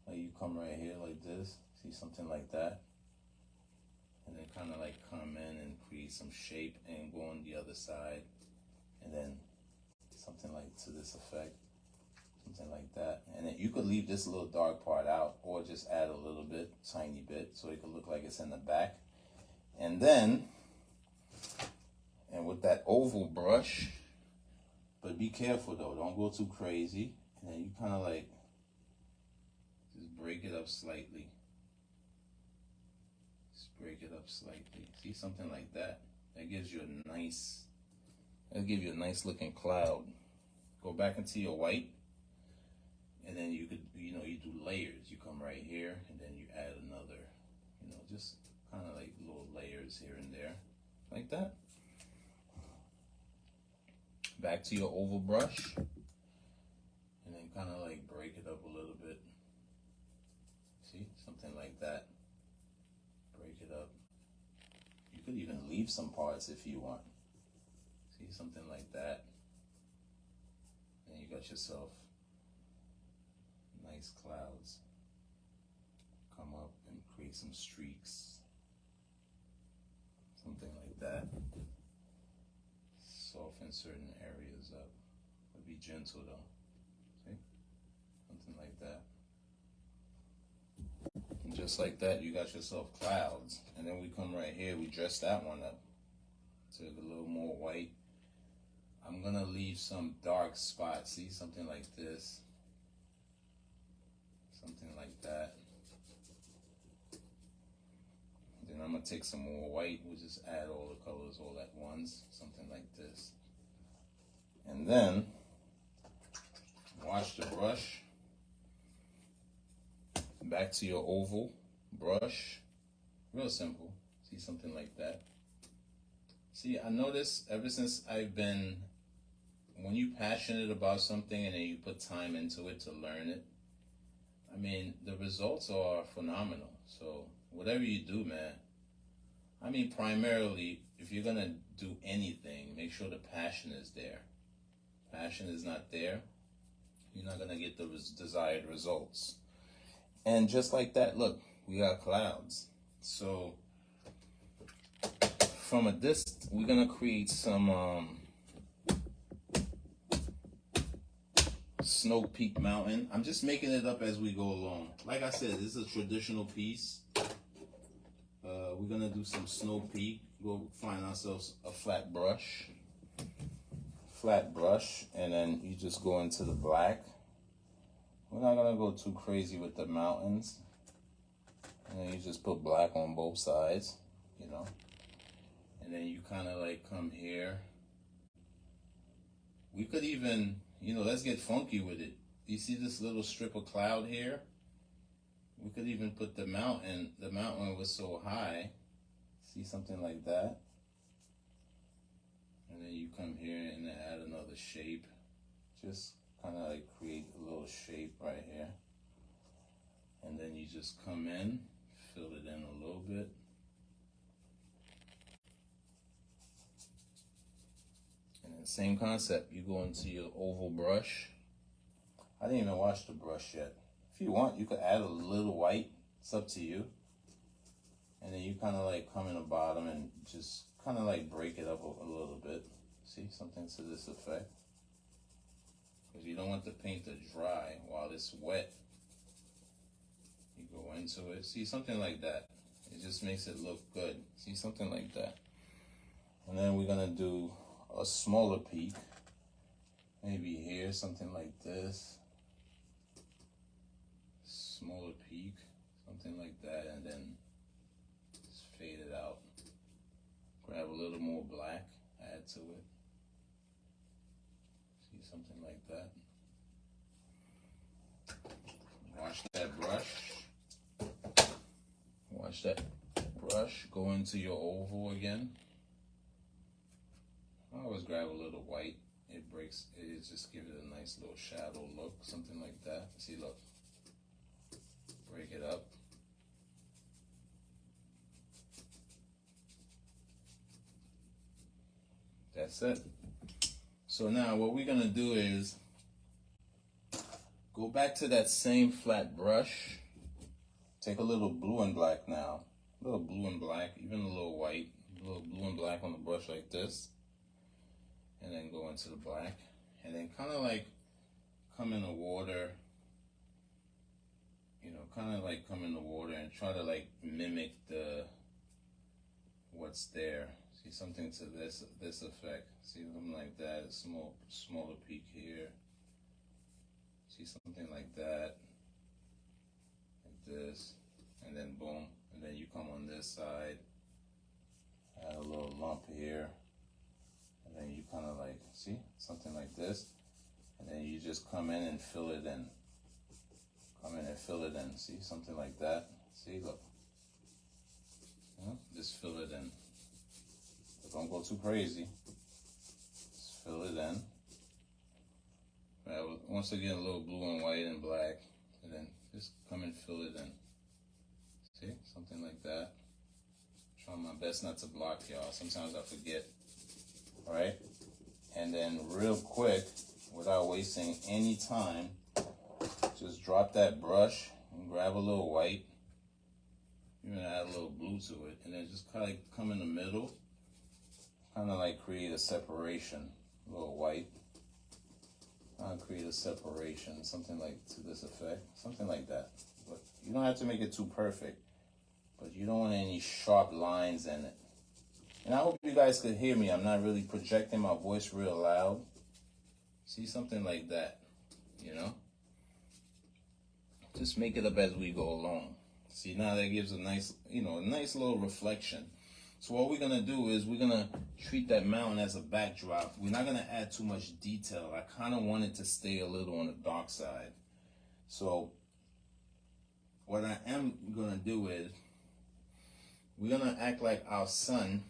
Like you come right here like this. See, something like that. And then kind of like come in and create some shape and go on the other side. And then something like to this effect. something like that. And then you could leave this little dark part out or just add a little bit, tiny bit, so it could look like it's in the back. And then, and with that oval brush, but be careful though, don't go too crazy. And then you kind of like, just break it up slightly. Just break it up slightly. See, something like that. That gives you a nice, that'll give you a nice looking cloud. Go back into your white, and then you could, you know, you do layers. You come right here, and then you add another, you know, just kind of like little layers here and there, like that. Back to your oval brush, and then kind of like break it up a little bit. See, something like that. Break it up. You could even leave some parts if you want. See, something like that. And you got yourself nice clouds. Come up and create some streaks. Something like that. Soften certain areas up. But be gentle though. See? Something like that. And just like that, you got yourself clouds. And then we come right here, we dress that one up. Take a little more white. I'm gonna leave some dark spots. See, something like this. Something like that. Then I'm gonna take some more white. We'll just add all the colors all at once. Something like this. And then, wash the brush. Back to your oval brush. Real simple. See, something like that. See, I noticed ever since I've been, when you're passionate about something and then you put time into it to learn it, I mean, the results are phenomenal. So whatever you do, man, I mean, primarily, if you're gonna do anything, make sure the passion is there. Passion is not there, you're not gonna get the desired results. And just like that, look, we got clouds. So from a distance, we're gonna create some Snow Peak Mountain. I'm just making it up as we go along. Like I said, this is a traditional piece. We're gonna do some Snow Peak. Go find ourselves a flat brush, and then you just go into the black. We're not gonna go too crazy with the mountains. And then you just put black on both sides, you know. And then you kind of like come here. We could even, you know, let's get funky with it. You see this little strip of cloud here? We could even put the mountain. The mountain was so high. See, something like that. And then you come here and then add another shape. Just kind of like create a little shape right here. And then you just come in, fill it in a little bit. And then same concept, you go into your oval brush. I didn't even wash the brush yet. If you want, you could add a little white. It's up to you. And then you kind of like come in the bottom and just kind of like break it up a little bit. See, something to this effect. Because you don't want the paint to dry while it's wet. You go into it. See, something like that. It just makes it look good. See, something like that. And then we're going to do a smaller peak. Maybe here, something like this. Smaller peak, something like that, and then just fade it out. Grab a little more black, add to it. See, something like that. Wash that brush. Wash that brush. Go into your oval again. I always grab a little white. It breaks, it just gives it a nice little shadow look, something like that. See, look. Break it up. That's it. So now what we're gonna do is go back to that same flat brush. Take a little blue and black now. A little blue and black, even a little white. A little blue and black on the brush like this. And then go into the black. And then kind of like come in the water, you know, kind of like come in the water and try to like mimic what's there. See, something to this effect. See, something like that. A smaller peak here. See, something like that, like this, and then boom, and then you come on this side, add a little lump here, and then you kind of like, see, something like this, and then you just come in and fill it in. Come in and fill it in. See, something like that. See, look. You know, just fill it in. But don't go too crazy. Just fill it in. Once again, a little blue and white and black, and then just come and fill it in. See, something like that. Trying my best not to block y'all. Sometimes I forget. All right, and then real quick, without wasting any time, just drop that brush and grab a little white. You're gonna add a little blue to it, and then just kind of like come in the middle, kind of like create a separation. A little white. Create a separation, something like to this effect, something like that. But you don't have to make it too perfect, but you don't want any sharp lines in it. And I hope you guys could hear me. I'm not really projecting my voice real loud. See, something like that, you know? Just make it up as we go along. See, now that gives a nice, you know, a nice little reflection. So what we're gonna do is we're gonna treat that mountain as a backdrop. We're not gonna add too much detail. I kind of want it to stay a little on the dark side. So what I am gonna do is we're gonna act like our sun,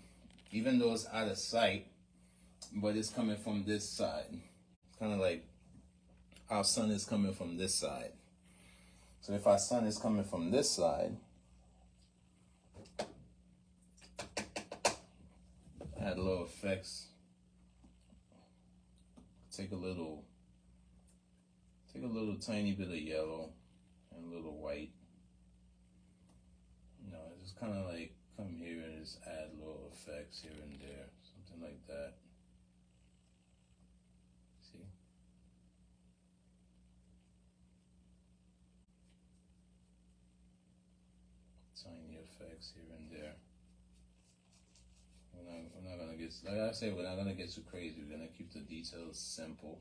even though it's out of sight, but it's coming from this side. Kind of like our sun is coming from this side. So if our sun is coming from this side, add a little effects. Take a little tiny bit of yellow and a little white. You know, just kind of like come here and just add little effects here and there, something like that. See? Tiny effects here and there. We're not gonna get, like I said, we're not gonna get too crazy. We're gonna keep the details simple.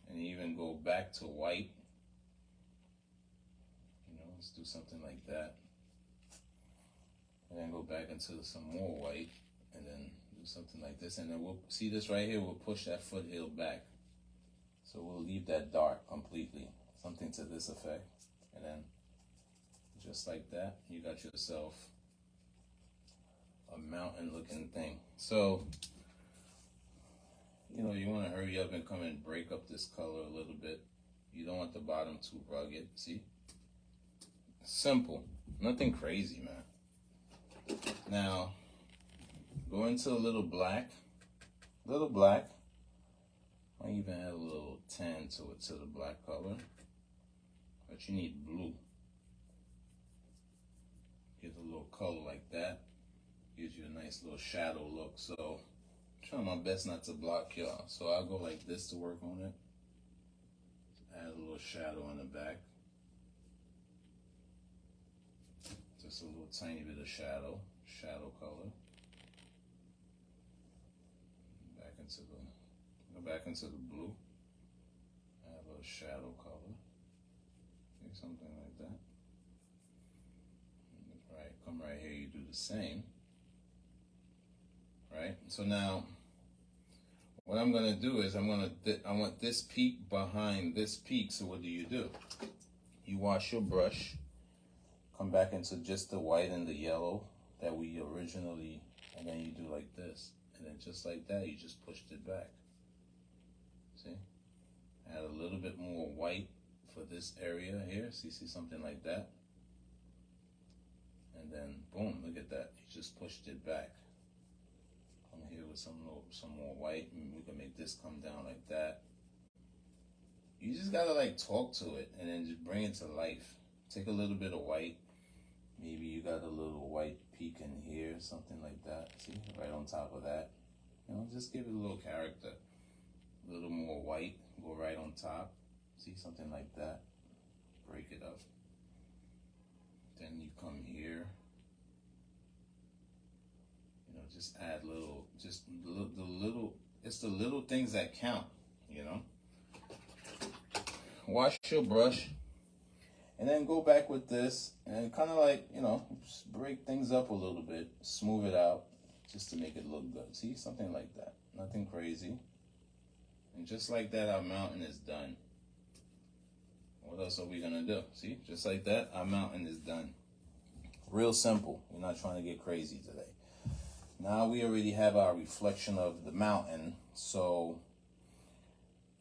And even go back to white. You know, let's do something like that. And then go back into some more white, and then do something like this. And then we'll see this right here, we'll push that foothill back. So we'll leave that dark completely. Something to this effect. And then just like that, you got yourself a mountain looking thing. So, you know, you want to hurry up and come and break up this color a little bit. You don't want the bottom too rugged. See? Simple. Nothing crazy, man. Now, go into a little black. Little black. I even add a little tan to it, to the black color. But you need blue. Get a little color like that. Gives you a nice little shadow look. So I'm trying my best not to block y'all. So I'll go like this to work on it. Add a little shadow on the back. Just a little tiny bit of shadow color. Go back into the blue. Add a little shadow color. Do something like that. Right, come right here, you do the same. Right, so now what I'm gonna do is I want this peak behind this peak. So what do? You wash your brush, come back into just the white and the yellow that we originally, and then you do like this, and then just like that, you just pushed it back. See? Add a little bit more white for this area here. See something like that, and then boom, look at that. You just pushed it back. Come here with some more white, and we can make this come down like that. You just gotta like talk to it, and then just bring it to life. Take a little bit of white. Maybe you got a little white peak in here, something like that. See, right on top of that. You know, just give it a little character. A little more white, go right on top. See, something like that. Break it up. Then you come here. You know, just add little, just the little, it's the little things that count, you know. Wash your brush. And then go back with this and kind of like, you know, just break things up a little bit. Smooth it out just to make it look good. See, something like that. Nothing crazy. And just like that, our mountain is done. What else are we going to do? See, just like that, our mountain is done. Real simple. We're not trying to get crazy today. Now we already have our reflection of the mountain. So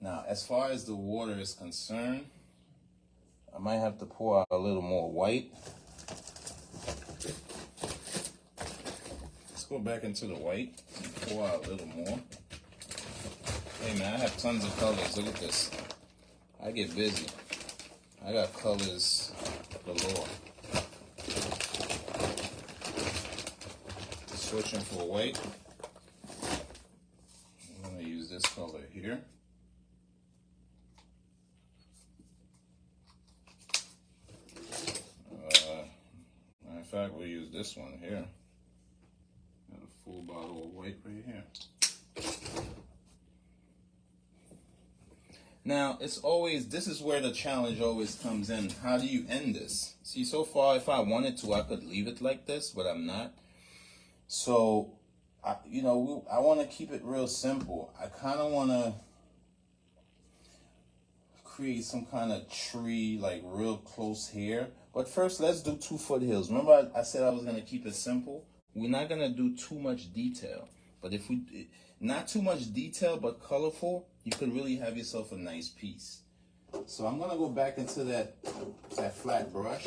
now as far as the water is concerned, I might have to pour out a little more white. Let's go back into the white and pour out a little more. Hey man, I have tons of colors. Look at this. I get busy. I got colors galore. Switching for white. I'm going to use this color here. In fact, we'll use this one here. Got a full bottle of white right here. Now, it's always, this is where the challenge always comes in. How do you end this? See, so far, if I wanted to, I could leave it like this, but I'm not. So, I want to keep it real simple. I kind of want to create some kind of tree, like real close here. But first, let's do 2 foothills. Remember, I said I was going to keep it simple? We're not going to do too much detail. But if we, not too much detail, but colorful, you could really have yourself a nice piece. So I'm going to go back into that flat brush.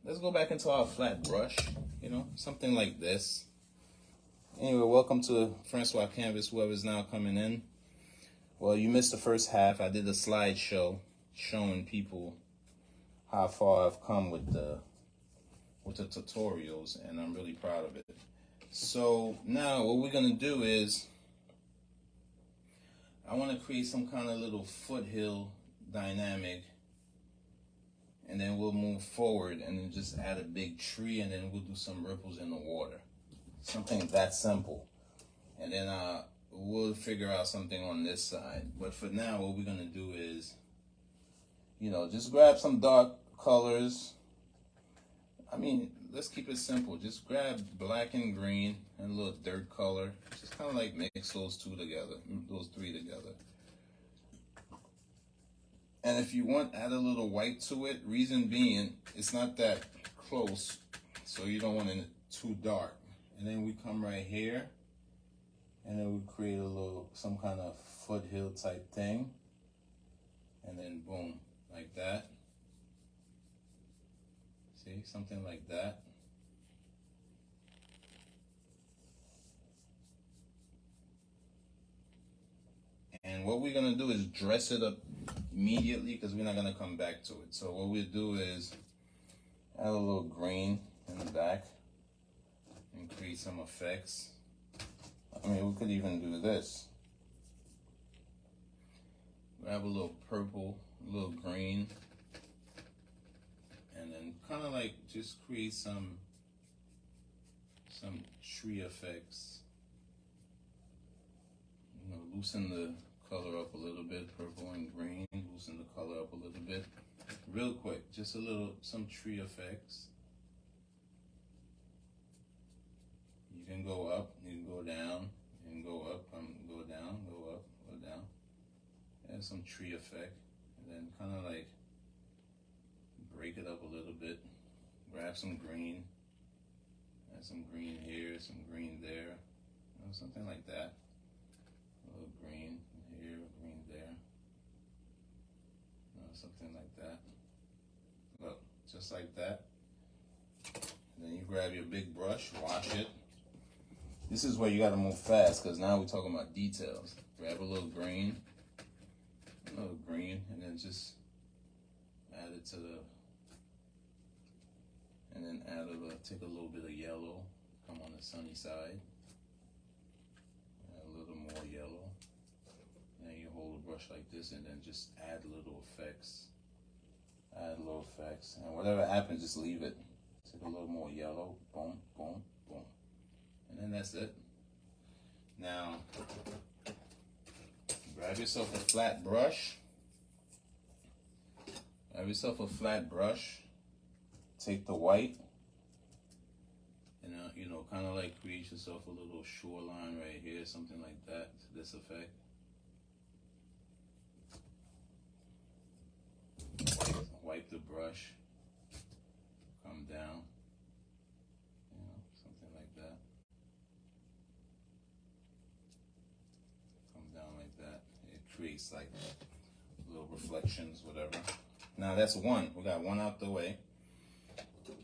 Let's go back into our flat brush, you know, something like this. Anyway, welcome to Francois Canvas, whoever's now coming in. Well, you missed the first half. I did a slideshow showing people how far I've come with the tutorials, and I'm really proud of it. So now what we're gonna do is I want to create some kind of little foothill dynamic, and then we'll move forward and then just add a big tree, and then we'll do some ripples in the water. Something that simple. And then we'll figure out something on this side. But for now, what we're gonna do is, you know, just grab some dark colors. I mean, let's keep it simple. Just grab black and green and a little dirt color. Just kind of like mix those two together, those three together. And if you want, add a little white to it. Reason being, it's not that close, so you don't want it too dark. And then we come right here, and then we create a little, some kind of foothill type thing. And then boom, like that. See, something like that. And what we're gonna do is dress it up immediately, because we're not gonna come back to it. So what we'll do is add a little green in the back and create some effects. I mean, we could even do this. Grab a little purple, a little green, and then kind of like just create some tree effects. You know, loosen the color up a little bit, purple and green, loosen the color up a little bit. Real quick, just some tree effects. You can go up, you can go down, you can go up, go down, go up, go down. Add some tree effect, and then kind of like break it up a little bit. Grab some green, add some green here, some green there, you know, something like that. A little green here, green there, you know, something like that. Look, just like that. And then you grab your big brush, wash it. This is where you got to move fast, because now we're talking about details. Grab a little green, and then just add it to and then take a little bit of yellow, come on the sunny side, add a little more. brush like this, and then just add little effects. Add little effects, and whatever happens, just leave it. Take a little more yellow, boom, boom, boom, and then that's it. Now, grab yourself a flat brush. Grab yourself a flat brush. Take the white, and you know, kind of like create yourself a little shoreline right here, something like that, to this effect. Wipe the brush, come down, you know, something like that. Come down like that. It creates like little reflections, whatever. Now that's one. We got one out the way.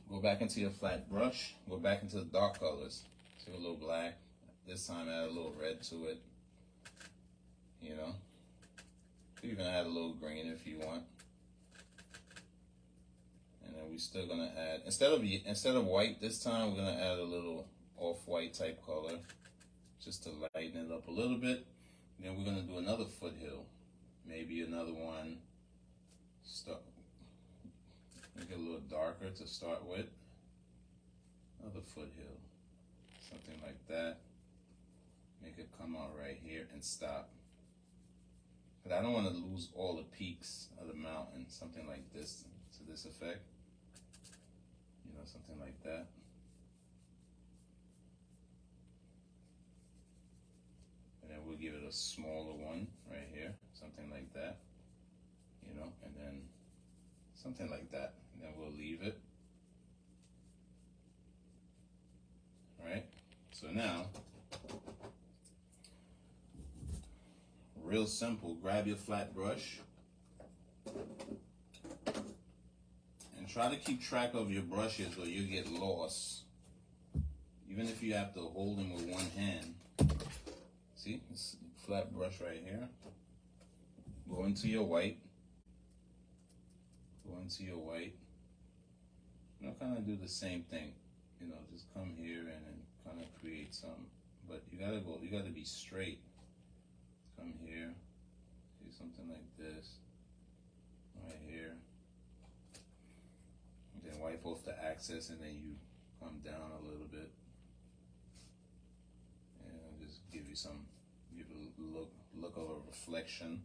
Go back into your flat brush. Go back into the dark colors. Take a little black. This time add a little red to it. You know. You can add a little green if you want. And then we're still gonna add, instead of white this time, we're gonna add a little off-white type color, just to lighten it up a little bit. And then we're gonna do another foothill, maybe another one. Make it a little darker to start with. Another foothill, something like that. Make it come out right here and stop. But I don't want to lose all the peaks of the mountain, something like this, to this effect. You know, something like that. And then we'll give it a smaller one right here, something like that. You know, and then something like that. And then we'll leave it. Right? So now, real simple, grab your flat brush and try to keep track of your brushes or you get lost. Even if you have to hold them with one hand. See, this flat brush right here. Go into your white. Go into your white. You know, kind of do the same thing. You know, just come here and then kind of create some. But you gotta be straight. Come here, do something like this, right here. And then wipe off the excess, and then you come down a little bit. And just give a look of a reflection.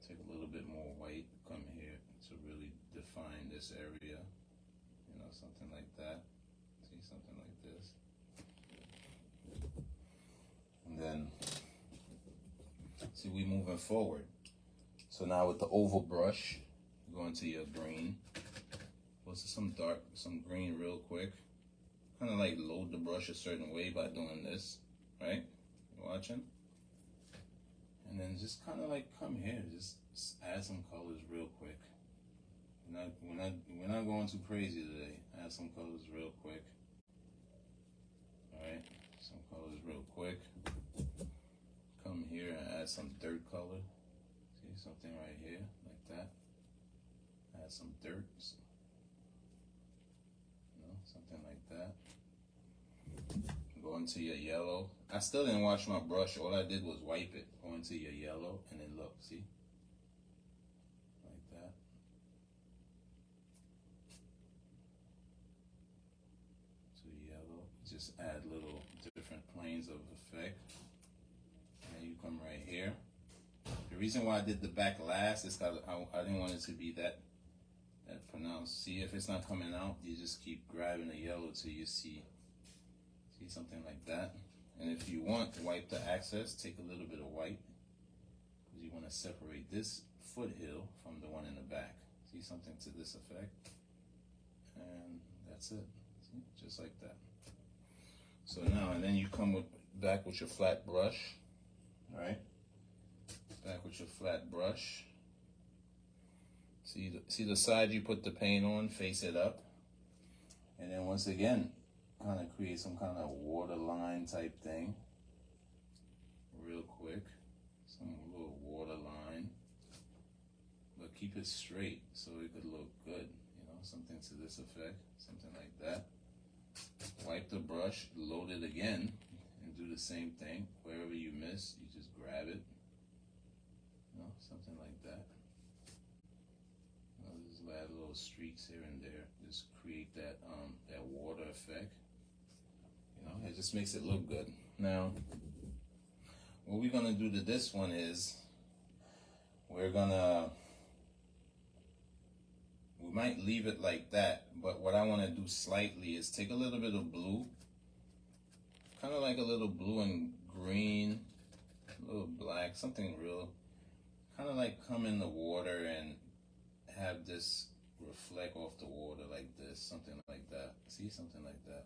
Take a little bit more white, come here to really define this area. You know, something like that. See, something like this. And then, see, we moving forward. So now with the oval brush, go into your green. Go to some green real quick. Kind of like load the brush a certain way by doing this, right? You watching? And then just kind of like come here, just add some colors real quick. We're not going too crazy today. Add some colors real quick. All right, some colors real quick. Come here and add some dirt color. See, something right here, like that. Add some dirt. You know, something like that. Go into your yellow. I still didn't wash my brush. All I did was wipe it. Go into your yellow and then look, see? Like that. To yellow. Just add little different planes of effect. And you come right here. The reason why I did the back last is because I didn't want it to be that pronounced. See, if it's not coming out, you just keep grabbing the yellow till you see something like that. And if you want to wipe the excess, take a little bit of white, because you want to separate this foothill from the one in the back. See, something to this effect. And that's it. See, just like that. So now, and then you come back with your flat brush. All right, back with your flat brush. See the side you put the paint on, face it up. And then once again, kind of create some kind of waterline type thing. Real quick, some little waterline. But keep it straight so it could look good. You know, something to this effect, something like that. Wipe the brush, load it again, and do the same thing. Wherever you miss, you just grab it. You know, something like that. Just add little streaks here and there. Just create that that water effect. You know, it just makes it look good. Now, what we're gonna do to this one is we might leave it like that, but what I want to do slightly is take a little bit of blue, kind of like a little blue and green, a little black, something real, kind of like come in the water and have this reflect off the water like this, something like that. See, something like that.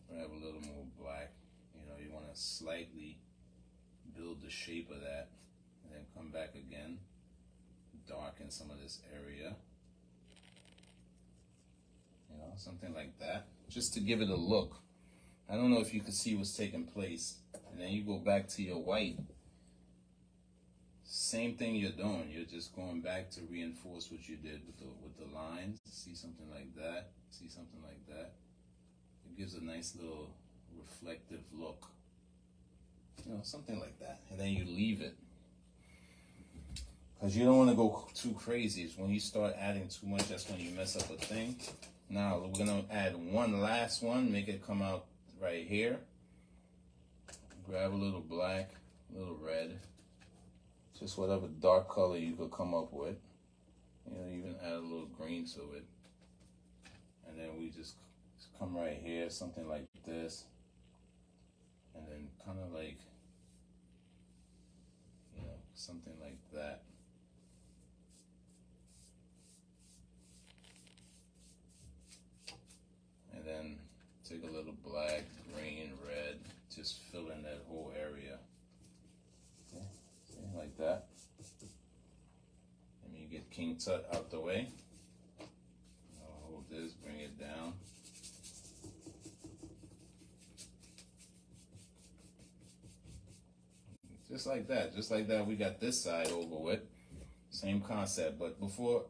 Grab a little more black. You know, you want to slightly build the shape of that, and then come back again, darken some of this area. You know, something like that, just to give it a look. I don't know if you can see what's taking place. And then you go back to your white. Same thing you're doing. You're just going back to reinforce what you did with the lines. See something like that. See something like that. It gives a nice little reflective look. You know, something like that. And then you leave it. Because you don't want to go too crazy. It's when you start adding too much, that's when you mess up a thing. Now, we're going to add one last one. Make it come out right here. Grab a little black, a little red. Just whatever dark color you could come up with. You know, even add a little green to it. And then we just come right here, something like this. And then kind of like, you know, something like that. And then take a little black, green, red, just fill in that whole area. Okay, see, like that. And you get King Tut out the way. I'll hold this, bring it down. Just like that, we got this side over with. Same concept, but for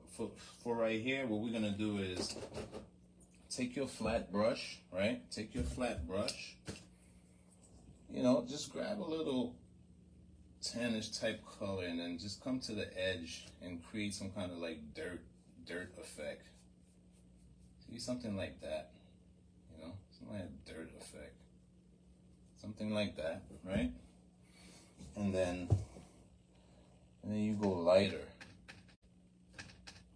right here, what we're gonna do is take your flat brush, right? Take your flat brush. You know, just grab a little tannish type color and then just come to the edge and create some kind of like dirt effect. See, something like that. You know, some kind of dirt effect. Something like that, right? And then you go lighter.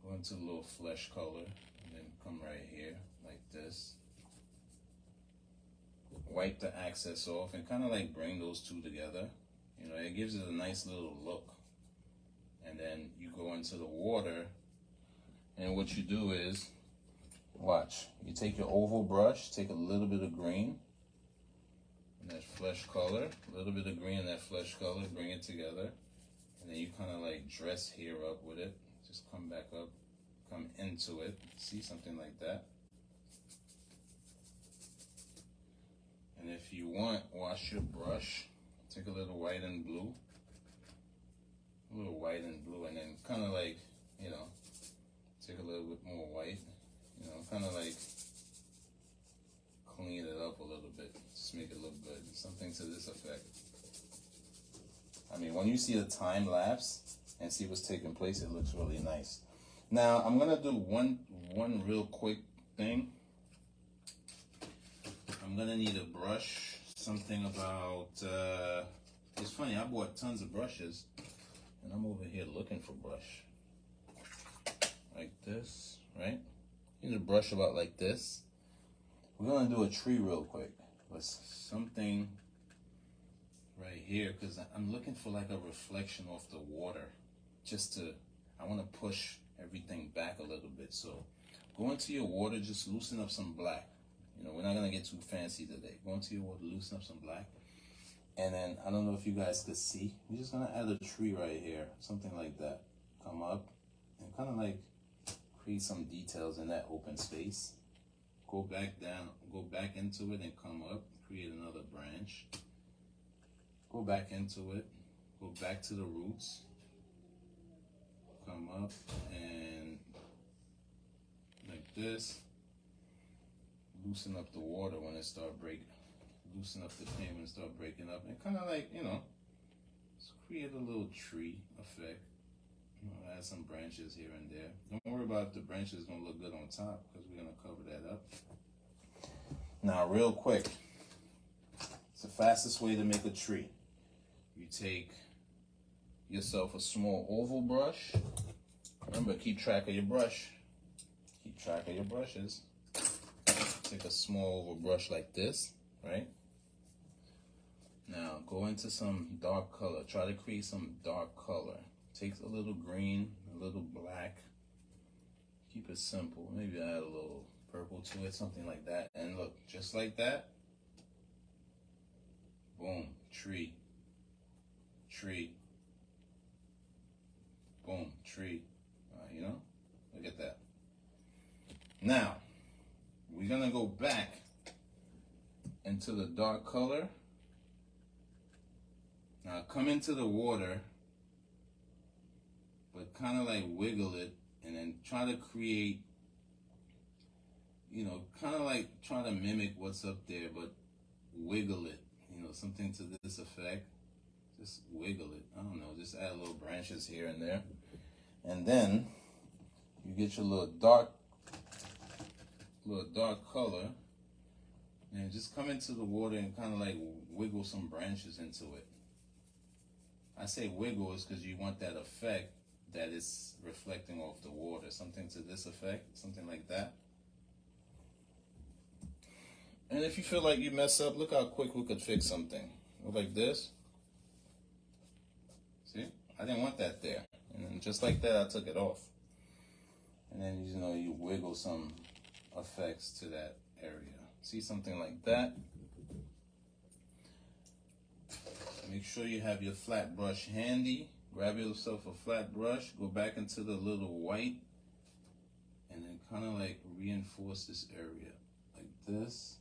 Go into a little flesh color, and then come right here, like this. Wipe the excess off and kind of like bring those two together. You know, it gives it a nice little look. And then you go into the water, and what you do is, watch, you take your oval brush, take a little bit of green, and that flesh color, a little bit of green and that flesh color, bring it together. And then you kind of like dress here up with it. Just come back up, come into it. See, something like that. And if you want, wash your brush. Take a little white and blue. A little white and blue, and then kind of like, you know, take a little bit more white. You know, kind of like clean it up a little bit. Just make it look good. Something to this effect. I mean, when you see the time lapse and see what's taking place, it looks really nice. Now, I'm gonna do one real quick thing. I'm gonna need a brush, something about, it's funny, I bought tons of brushes, and I'm over here looking for brush. Like this, right? You need a brush about like this. We're gonna do a tree real quick. But something right here, because I'm looking for like a reflection off the water. I wanna push everything back a little bit. So go into your water, just loosen up some black. You know, we're not gonna get too fancy today. Go into your water, loosen up some black. And then, I don't know if you guys could see, we're just gonna add a tree right here, something like that. Come up and kind of like create some details in that open space. Go back down, go back into it and come up, create another branch. Go back into it, go back to the roots. Come up and like this. Loosen up the water when it starts loosen up the paint and start breaking up, and kind of like, you know, let's create a little tree effect. You know, add some branches here and there. Don't worry about if the branches don't look good on top, because we're gonna cover that up. Now, real quick, it's the fastest way to make a tree. You take yourself a small oval brush. Remember, keep track of your brush. Keep track of your brushes. Take a small oval brush like this, right? Now, go into some dark color. Try to create some dark color. Take a little green, a little black. Keep it simple. Maybe add a little purple to it, something like that. And look, just like that. Boom, tree. Tree. Boom, tree. You know, look at that. Now, we're gonna go back into the dark color. Now come into the water, but kind of like wiggle it, and then try to create, you know, kind of like try to mimic what's up there, but wiggle it, you know, something to this effect. Just wiggle it. I don't know, just add little branches here and there. And then you get your little dark color, and just come into the water and kind of like wiggle some branches into it. I say wiggle is because you want that effect that is reflecting off the water. Something to this effect, something like that. And if you feel like you mess up, look how quick we could fix something. Look like this. See? I didn't want that there. And then just like that, I took it off. And then, you know, you wiggle some effects to that area. See, something like that. Make sure you have your flat brush handy. Grab yourself a flat brush, go back into the little white, and then kind of like reinforce this area like this.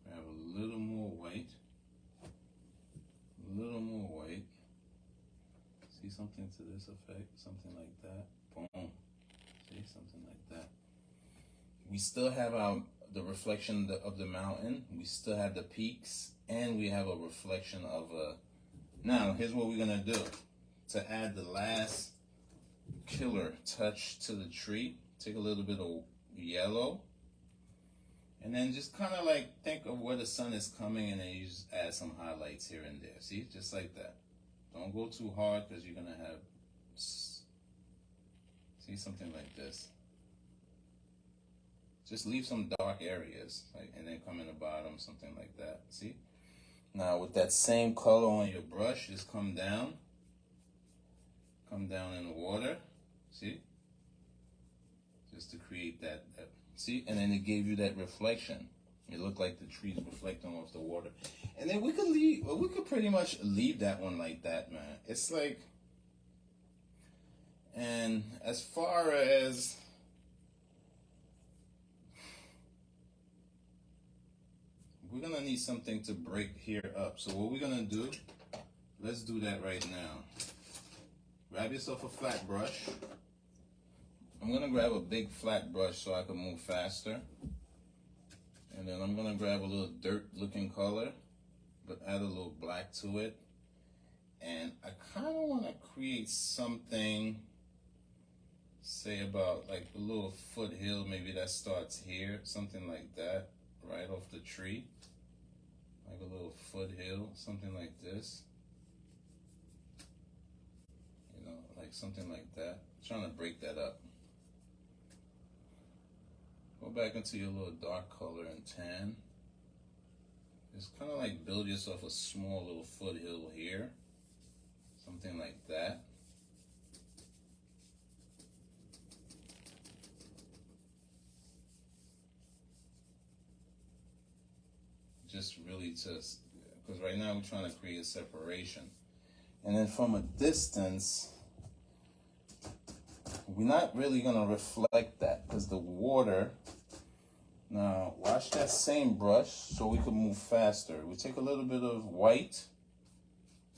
Grab a little more white, a little more white. See, something to this effect, something like that. Boom. See, something like that. We still have the reflection of the mountain. We still have the peaks, and we have a reflection of a. Now, here's what we're gonna do to add the last killer touch to the tree. Take a little bit of yellow, and then just kind of like think of where the sun is coming, and then you just add some highlights here and there. See, just like that. Don't go too hard, because you're gonna have, see, something like this. Just leave some dark areas, like, and then come in the bottom, something like that. See? Now, with that same color on your brush, just come down in the water. See? Just to create that. See? And then it gave you that reflection. It looked like the trees reflecting off the water. And then we could pretty much leave that one like that, man. It's like, and as far as, we're gonna need something to break here up. So what we're gonna do, let's do that right now. Grab yourself a flat brush. I'm gonna grab a big flat brush so I can move faster. And then I'm gonna grab a little dirt looking color, but add a little black to it. And I kinda wanna create something, say about like a little foothill, maybe that starts here, something like that, right off the tree. Like a little foothill, something like this. You know, like something like that. I'm trying to break that up. Go back into your little dark color and tan. Just kind of like build yourself a small little foothill here. Something like that. Just really just, because right now we're trying to create a separation. And then from a distance, we're not really going to reflect that, because the water. Now, watch that same brush so we can move faster. We take a little bit of white,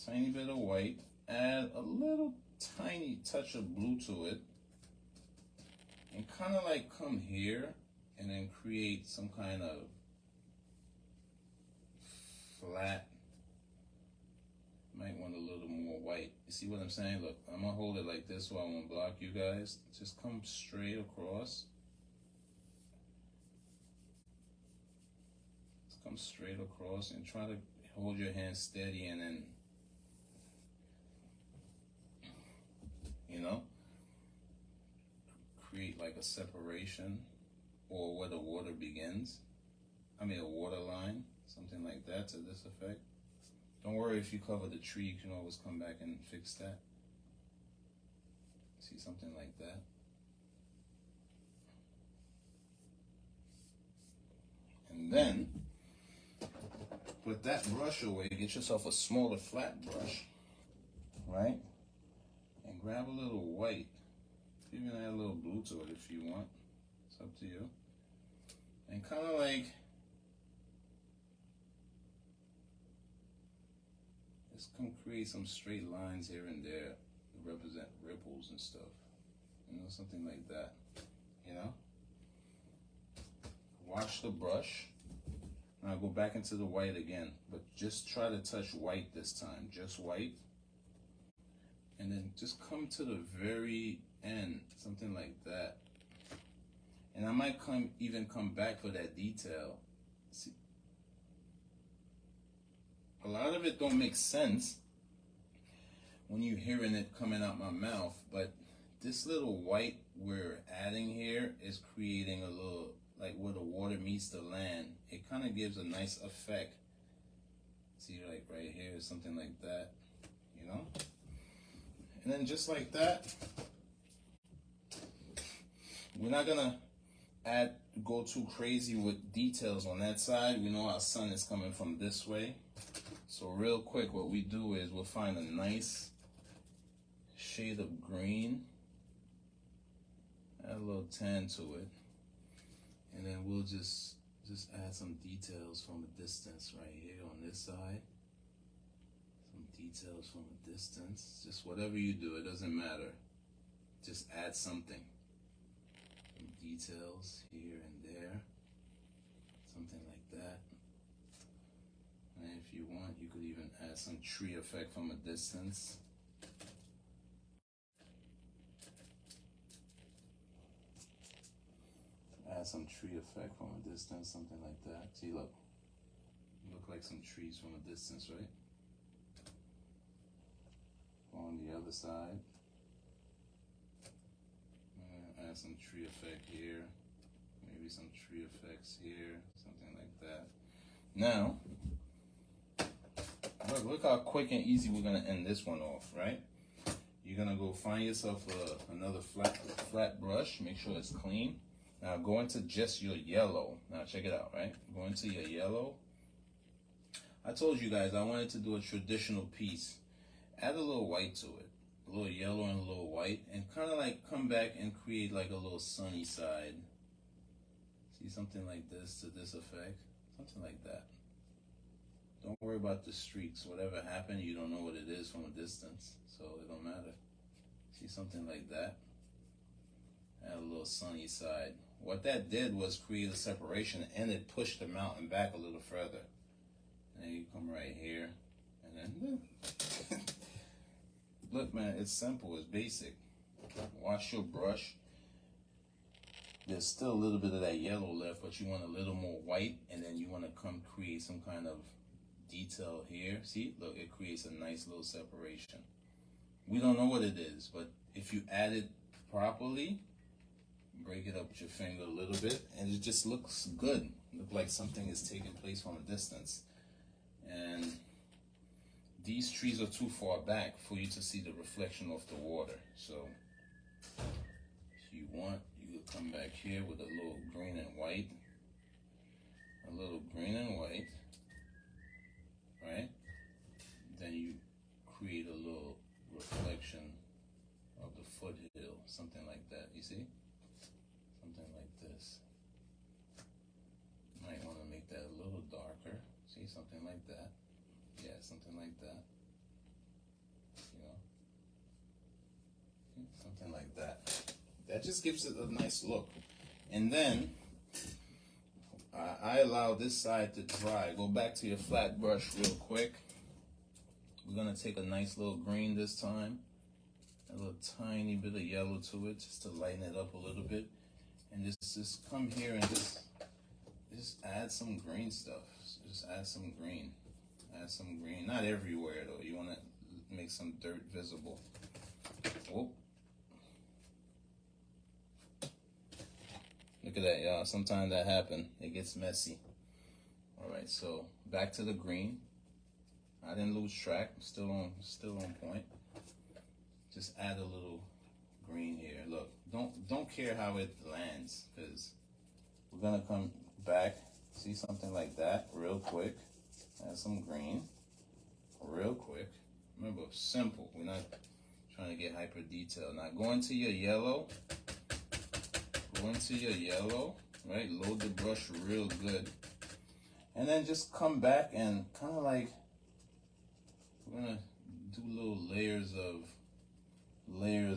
tiny bit of white, add a little tiny touch of blue to it, and kind of like come here and then create some kind of flat. Might want a little more white. You see what I'm saying? Look, I'm gonna hold it like this so I won't block you guys. Just come straight across. Just come straight across and try to hold your hand steady, and then, you know, create like a separation, or where the water begins. I mean a water line, something like that to this effect. Don't worry if you cover the tree, you can always come back and fix that. See, something like that. And then, put that brush away, get yourself a smaller flat brush, right? And grab a little white. Even add a little blue to it if you want. It's up to you. And kind of like, just come create some straight lines here and there to represent ripples and stuff. You know, something like that. You know? Wash the brush. Now go back into the white again. But just try to touch white this time. Just white. And then just come to the very end. Something like that. And I might even come back for that detail. See, a lot of it don't make sense when you're hearing it coming out my mouth, but this little white we're adding here is creating a little, like where the water meets the land. It kind of gives a nice effect. See, like right here, something like that, you know? And then just like that, we're not gonna go too crazy with details on that side. We know our sun is coming from this way. So real quick, what we do is we'll find a nice shade of green, add a little tan to it, and then we'll just add some details from a distance right here on this side. Some details from a distance. Just whatever you do, it doesn't matter. Just add something. Some details here and there. Something like that. And if you want, you could even add some tree effect from a distance. Add some tree effect from a distance, something like that. See, look like some trees from a distance, right? On the other side, add some tree effect here, maybe some tree effects here, something like that. Now, look how quick and easy we're gonna end this one off, right? You're gonna go find yourself another flat brush. Make sure it's clean. Now go into just your yellow. Now check it out, right? Go into your yellow. I told you guys I wanted to do a traditional piece. Add a little white to it, a little yellow and a little white, and kind of like come back and create like a little sunny side. See, something like this to this effect, something like that. Don't worry about the streaks. Whatever happened, you don't know what it is from a distance, so it don't matter. See, something like that. Add a little sunny side. What that did was create a separation, and it pushed the mountain back a little further. And then you come right here, and then look, man, it's simple, it's basic. Wash your brush. There's still a little bit of that yellow left, but you want a little more white, and then you want to come create some kind of detail here. See, look, it creates a nice little separation. We don't know what it is, but if you add it properly, break it up with your finger a little bit, and it just looks good. Look like something is taking place from a distance. And these trees are too far back for you to see the reflection of the water. So if you want, you could come back here with a little green and white. A little green and white, right? Then you create a little reflection of the foothill, something like that, you see? Something like this. Might want to make that a little darker. See, something like that. Yeah, something like that. You know? Something like that. That just gives it a nice look. And then, I allow this side to dry. Go back to your flat brush real quick. We're gonna take a nice little green this time, a little tiny bit of yellow to it, just to lighten it up a little bit, and just come here and just add some green stuff. Just add some green. Add some green. Not everywhere though. You wanna make some dirt visible. Whoop. Look at that, y'all. Sometimes that happens. It gets messy. All right, so back to the green. I didn't lose track. Still on point. Just add a little green here. Look, don't care how it lands, because we're gonna come back. See something like that real quick. Add some green real quick. Remember, simple. We're not trying to get hyper detailed. Now go into your yellow. Go into your yellow, right? Load the brush real good. And then just come back and kind of like, we're gonna do little layers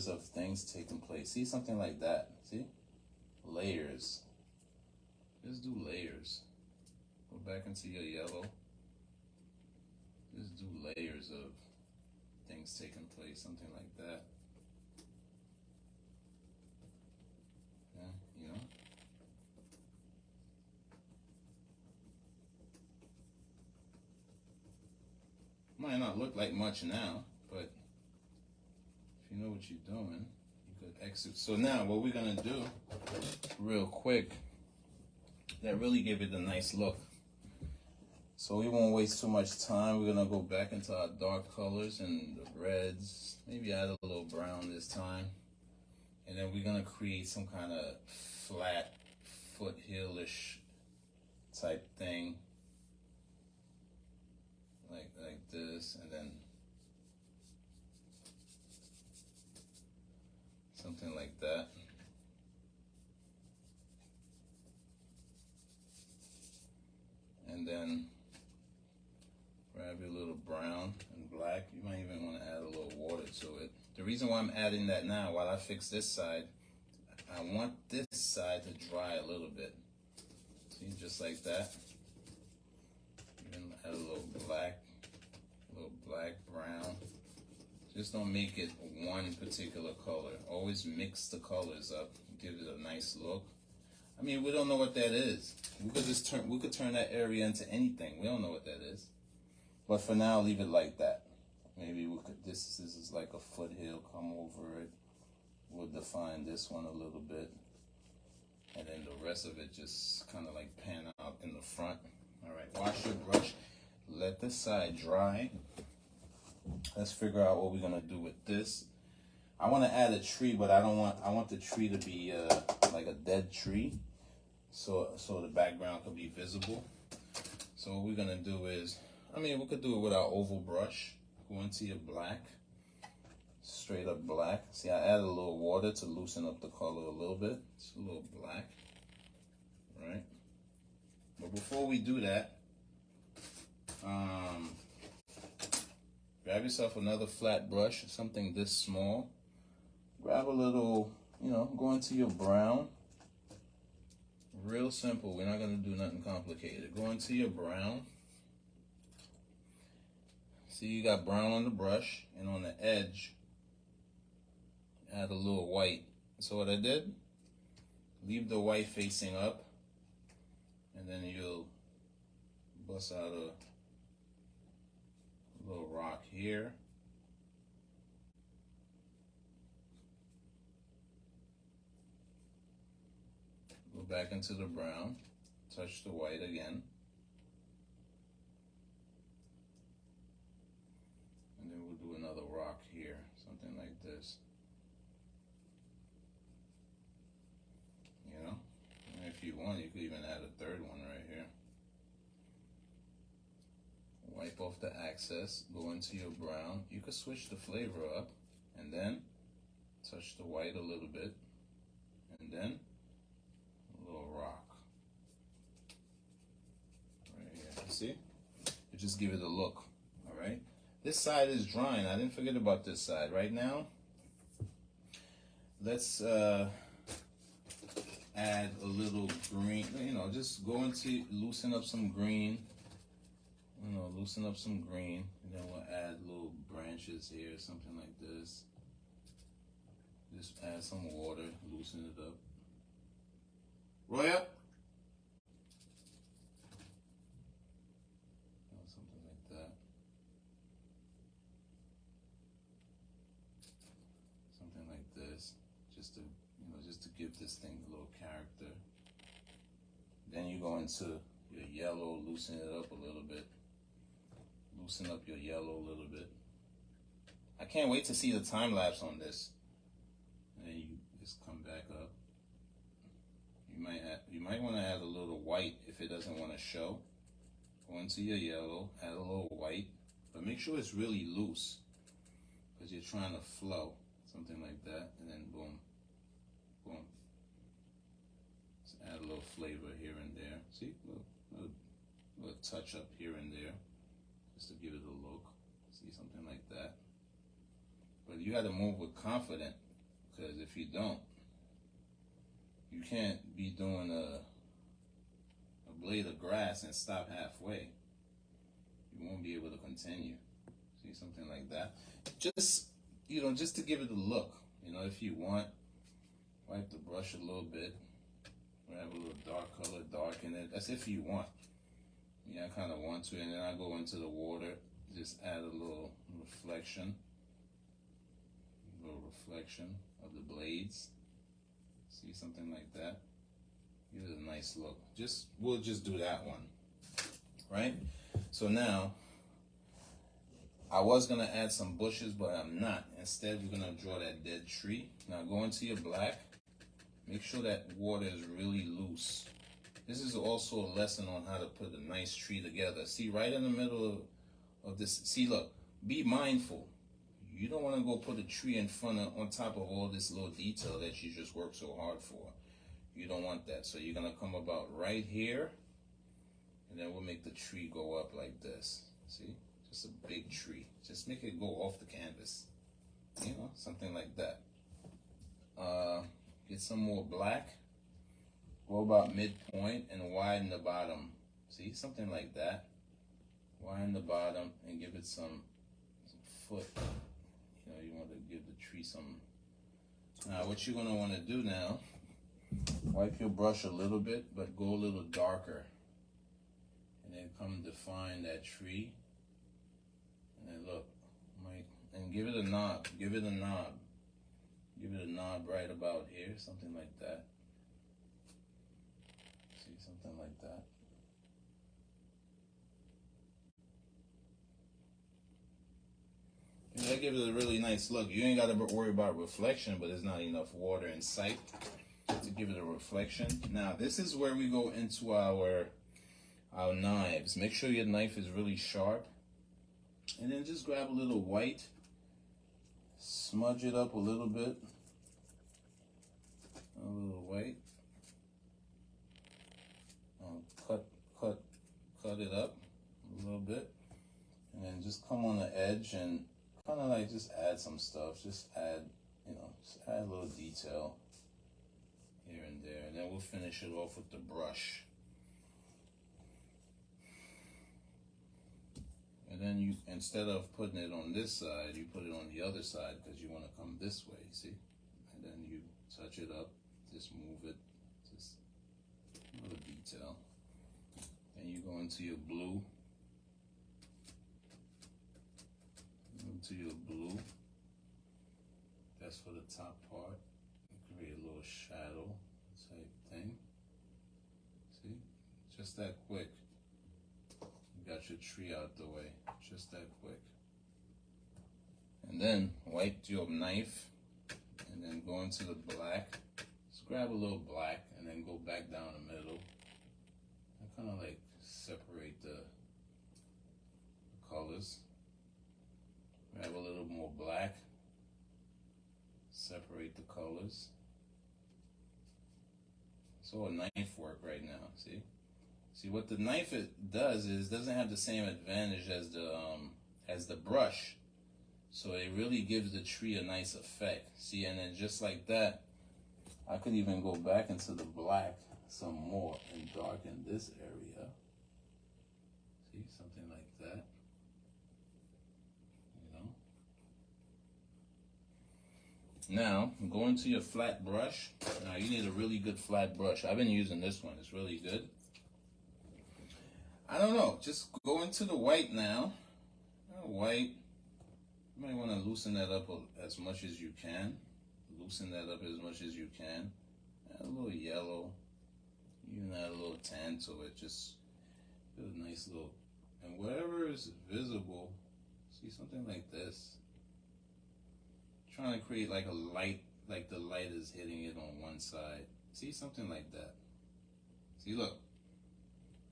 of things taking place. See, something like that. See? Layers. Just do layers. Go back into your yellow. Just do layers of things taking place, something like that. Yeah, you know? Might not look like much now, but if you know what you're doing, you could exit. So now what we're gonna do real quick, that really give it a nice look. So we won't waste too much time. We're gonna go back into our dark colors and the reds, maybe add a little brown this time. And then we're gonna create some kind of flat foothill-ish type thing. Like this, and then something like that. And then grab your little brown and black. You might even want to add a little water to it. The reason why I'm adding that now, while I fix this side, I want this side to dry a little bit. See, just like that. Even add a little black, brown. Just don't make it one particular color. Always mix the colors up, give it a nice look. I mean, we don't know what that is. We could turn that area into anything. We don't know what that is. But for now, leave it like that. Maybe we could. This is like a foothill. Come over it. We'll define this one a little bit, and then the rest of it just kind of like pan out in the front. All right. Wash your brush. Let the side dry. Let's figure out what we're gonna do with this. I want to add a tree, but I don't want. I want the tree to be like a dead tree, so the background could be visible. So what we're gonna do is, I mean, we could do it with our oval brush. Go into your black, straight up black. See, I added a little water to loosen up the color a little bit. It's a little black, right? But before we do that, grab yourself another flat brush, something this small. Grab a little, go into your brown. Real simple. We're not going to do nothing complicated. Go into your brown. See, you got brown on the brush, and on the edge, add a little white. So what I did, leave the white facing up, and then you'll bust out a little rock here. Go back into the brown, touch the white again. And then we'll do another rock here, something like this. You know? And if you want, you could even add a third one right here. Wipe off the excess, go into your brown. You could switch the flavor up, and then touch the white a little bit, and then a little rock right here. You see? You just give it a look. All right. This side is drying. I didn't forget about this side. Right now, let's add a little green, you know, just go into loosen up some green, you know, loosen up some green, and then we'll add little branches here, something like this. Just add some water, loosen it up. Roya? Something like that. Something like this, just to, you know, just to give this thing a little character. Then you go into your yellow, loosen it up a little bit. Loosen up your yellow a little bit. I can't wait to see the time lapse on this. And then you just come back up. You might want to add a little white if it doesn't want to show. Go into your yellow, add a little white, but make sure it's really loose because you're trying to flow, something like that, and then boom, boom. Just add a little flavor here and there. See, a little touch up here and there, just to give it a look. See, something like that. But you got to move with confidence, because if you don't, you can't be doing a blade of grass and stop halfway. You won't be able to continue. See, something like that. Just, you know, just to give it a look. You know, if you want, wipe the brush a little bit. Have a little dark color, darken it. That's if you want. Yeah, I kind of want to. And then I go into the water, just add a little reflection. A little reflection of the blades. See, something like that. Give it a nice look. We'll just do that one, right? So now, I was gonna add some bushes, but I'm not. Instead, we're gonna draw that dead tree. Now go into your black. Make sure that water is really loose. This is also a lesson on how to put a nice tree together. See, right in the middle of this. See, look. Be mindful. You don't want to go put a tree in front of, on top of all this little detail that you just worked so hard for. You don't want that. So you're going to come about right here, and then we'll make the tree go up like this. See? Just a big tree. Just make it go off the canvas. You know, something like that. Get some more black. Go about midpoint and widen the bottom. See? Something like that. Widen the bottom and give it some foot. You know, you want to give the tree some. Now, what you're going to want to do now, wipe your brush a little bit, but go a little darker. And then come define that tree. And then look, and give it a knob. Give it a knob. Give it a knob right about here, something like that. See, something like that. That gives it a really nice look. You ain't got to worry about reflection, but there's not enough water in sight to give it a reflection. Now, this is where we go into our knives. Make sure your knife is really sharp. And then just grab a little white. Smudge it up a little bit. A little white. Cut it up a little bit. And then just come on the edge and kind of like just add some stuff. Just add, you know, just add a little detail here and there. And then we'll finish it off with the brush. And then you, instead of putting it on this side, you put it on the other side because you want to come this way, see? And then you touch it up, just move it, just a little detail. Then you go into your blue. Into your blue. That's for the top part. Create a little shadow type thing. See? Just that quick. You got your tree out the way. Just that quick. And then wipe your knife and then go into the black. Just grab a little black and then go back down the middle. And kind of like separate the colors. Grab a little more black. Separate the colors. It's all knife work right now, see? See, what the knife does is doesn't have the same advantage as the brush. So it really gives the tree a nice effect. See, and then just like that, I could even go back into the black some more and darken this area. See, something like that. Now, go into your flat brush. Now, you need a really good flat brush. I've been using this one. It's really good. I don't know. Just go into the white now. White. You might want to loosen that up as much as you can. Loosen that up as much as you can. Add a little yellow. Even add a little tan to it. Just get a nice little... And wherever is visible, see something like this. Trying to create like a light, like the light is hitting it on one side. See, something like that. See, look.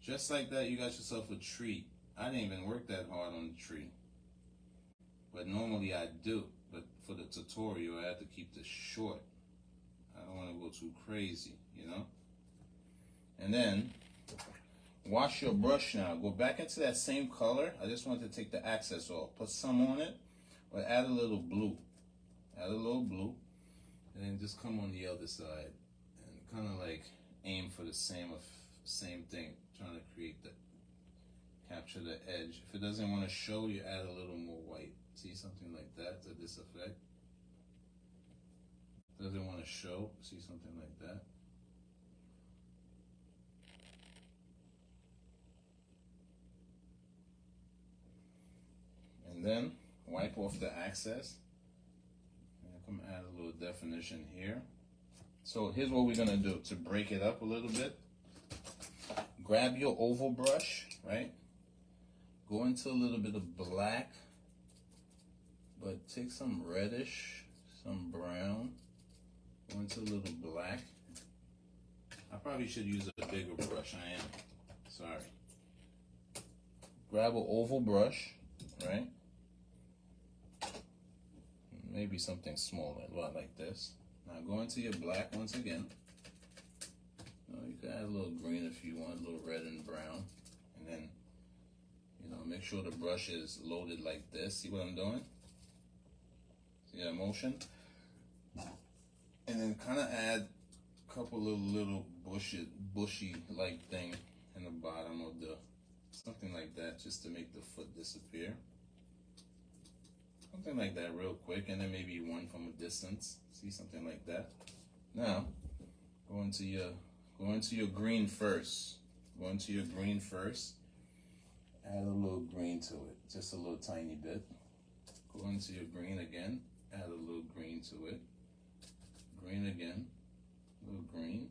Just like that, you got yourself a tree. I didn't even work that hard on the tree. But normally I do. But for the tutorial, I have to keep this short. I don't want to go too crazy, you know? And then, wash your brush now. Go back into that same color. I just want to take the excess off. Put some on it, but add a little blue. Add a little blue, and then just come on the other side and kind of like aim for the same thing, trying to create capture the edge. If it doesn't want to show, you add a little more white. See, something like that to this effect. Doesn't want to show, see, something like that. And then wipe off the excess. Come add a little definition here. So here's what we're gonna do to break it up a little bit. Grab your oval brush, right? Go into a little bit of black, but take some reddish, some brown. Go into a little black. I probably should use a bigger brush. I am sorry. Grab an oval brush, right? Maybe something smaller, like this. Now go into your black once again. You can add a little green if you want, a little red and brown. And then, make sure the brush is loaded like this. See what I'm doing? See that motion? And then kind of add a couple of little bushy like thing in the bottom of something like that, just to make the foot disappear. Something like that real quick, and then maybe one from a distance. See, something like that. Now, go into your green first. Go into your green first. Add a little green to it, just a little tiny bit. Go into your green again. Add a little green to it. Green again. A little green.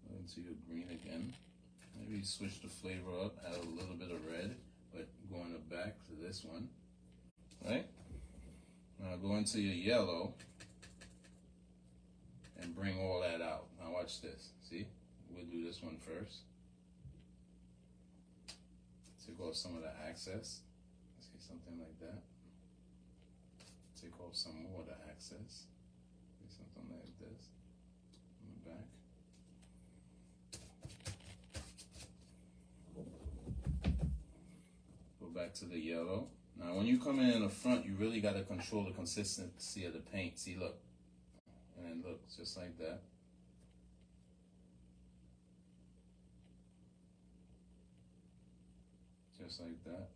Go into your green again. Maybe switch the flavor up. Add a little bit of red, but go in the back to this one. Right? Now go into your yellow and bring all that out. Now watch this. See? We'll do this one first. Take off some of the excess. See, something like that. Take off some more of the excess. See, something like this. On the back. Go back to the yellow. Now, when you come in the front, you really got to control the consistency of the paint. See, look. And then look, just like that. Just like that.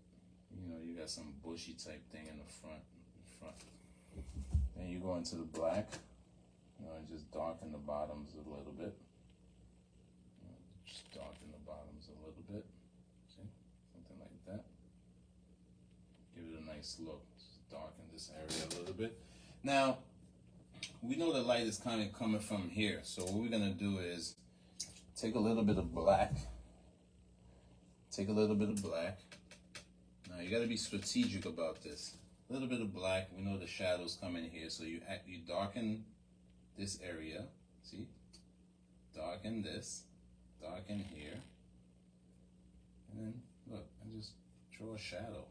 You got some bushy type thing in the front. Then you go into the black. And just darken the bottoms a little bit. Just darken the bottoms a little bit. See? Something like that. Give it a nice look. Just darken this area a little bit. Now, we know the light is kind of coming from here. So what we're going to do is take a little bit of black. Take a little bit of black. Now, you got to be strategic about this. A little bit of black. We know the shadows come in here. So you darken this area. See? Darken this. Darken here. And then, look, and just draw a shadow.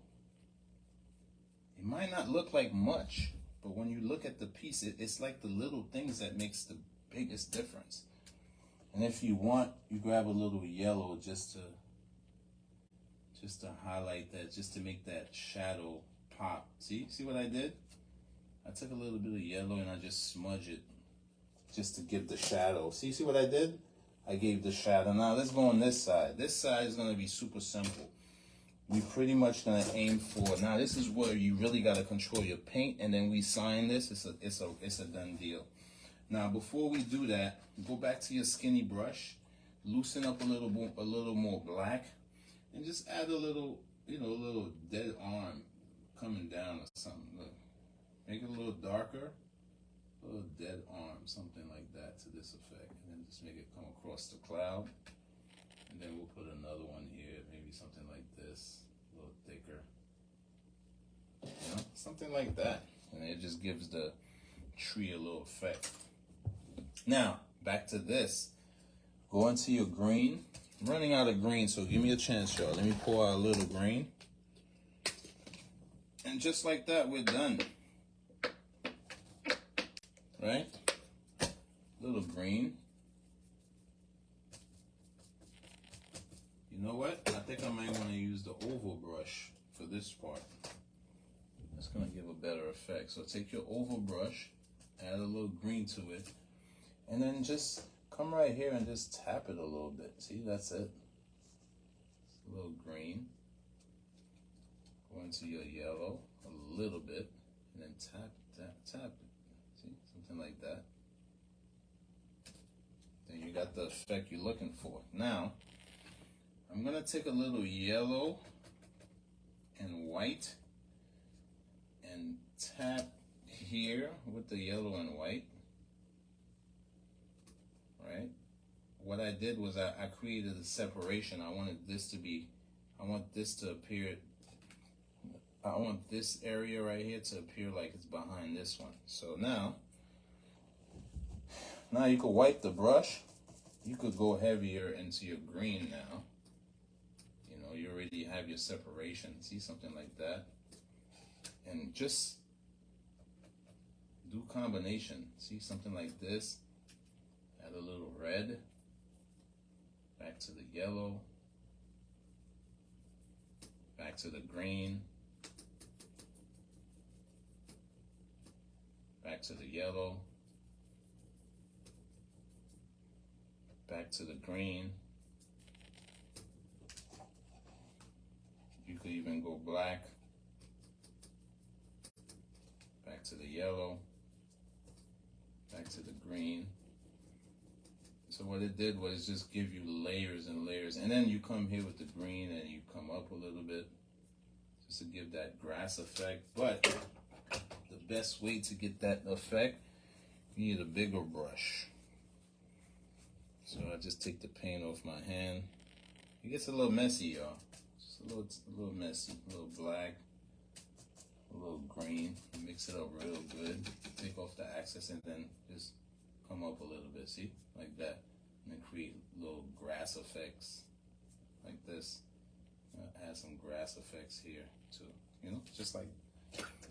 It might not look like much, but when you look at the piece, it's like the little things that makes the biggest difference. And if you want, you grab a little yellow just to highlight that, just to make that shadow pop. See what I did? I took a little bit of yellow and I just smudge it just to give the shadow. See what I did? I gave the shadow. Now let's go on this side. This side is gonna be super simple. We pretty much gonna aim for, now this is where you really gotta control your paint, and then we sign this, it's a done deal. Now before we do that, go back to your skinny brush, loosen up a little more black, and just add a little, a little dead arm coming down or something. Look, make it a little darker, a little dead arm, something like that to this effect, and then just make it come across the cloud. And then we'll put another one here, maybe something like this, a little thicker, something like that, and it just gives the tree a little effect. Now back to this. Go into your green. I'm running out of green, so give me a chance, y'all. Let me pour out a little green. And just like that, we're done. Right? Little green. You know what? I think I might want to use the oval brush for this part. That's going to give a better effect. So take your oval brush, add a little green to it, and then just come right here and just tap it a little bit. See, that's it. It's a little green. Go into your yellow a little bit, and then tap it. See, something like that. Then you got the effect you're looking for. Now, I'm gonna take a little yellow and white and tap here with the yellow and white. Right? What I did was I created a separation. I want this to appear, I want this area right here to appear like it's behind this one. So now you could wipe the brush. You could go heavier into your green now. You already have your separation. See, something like that. And just do combination. See, something like this. Add a little red, back to the yellow, back to the green, back to the yellow, back to the green. You could even go black, back to the yellow, back to the green. So what it did was just give you layers and layers. And then you come here with the green and you come up a little bit just to give that grass effect. But the best way to get that effect, you need a bigger brush. So I just take the paint off my hand. It gets a little messy, y'all. Just a little messy. A little black, a little green. Mix it up real good. Take off the excess and then just come up a little bit, see? Like that. And then create little grass effects like this. Add some grass effects here too. Just like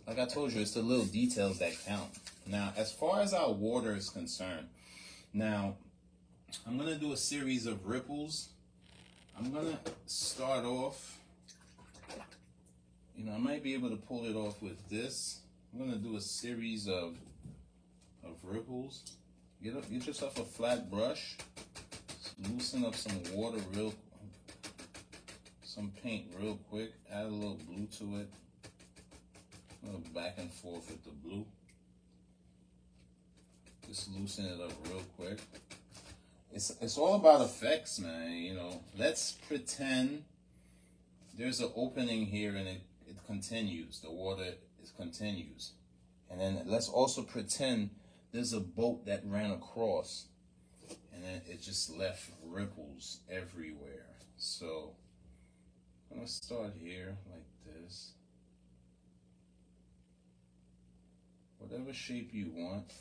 I told you, it's the little details that count. Now, as far as our water is concerned, now I'm gonna do a series of ripples. I'm gonna start off, I might be able to pull it off with this. I'm gonna do a series of ripples. Get yourself a flat brush. Loosen up some water some paint real quick. Add a little blue to it. A little back and forth with the blue. Just loosen it up real quick. It's all about effects, man. Let's pretend there's an opening here and it continues. The water continues. And then let's also pretend there's a boat that ran across and then it just left ripples everywhere. So I'm gonna start here like this. Whatever shape you want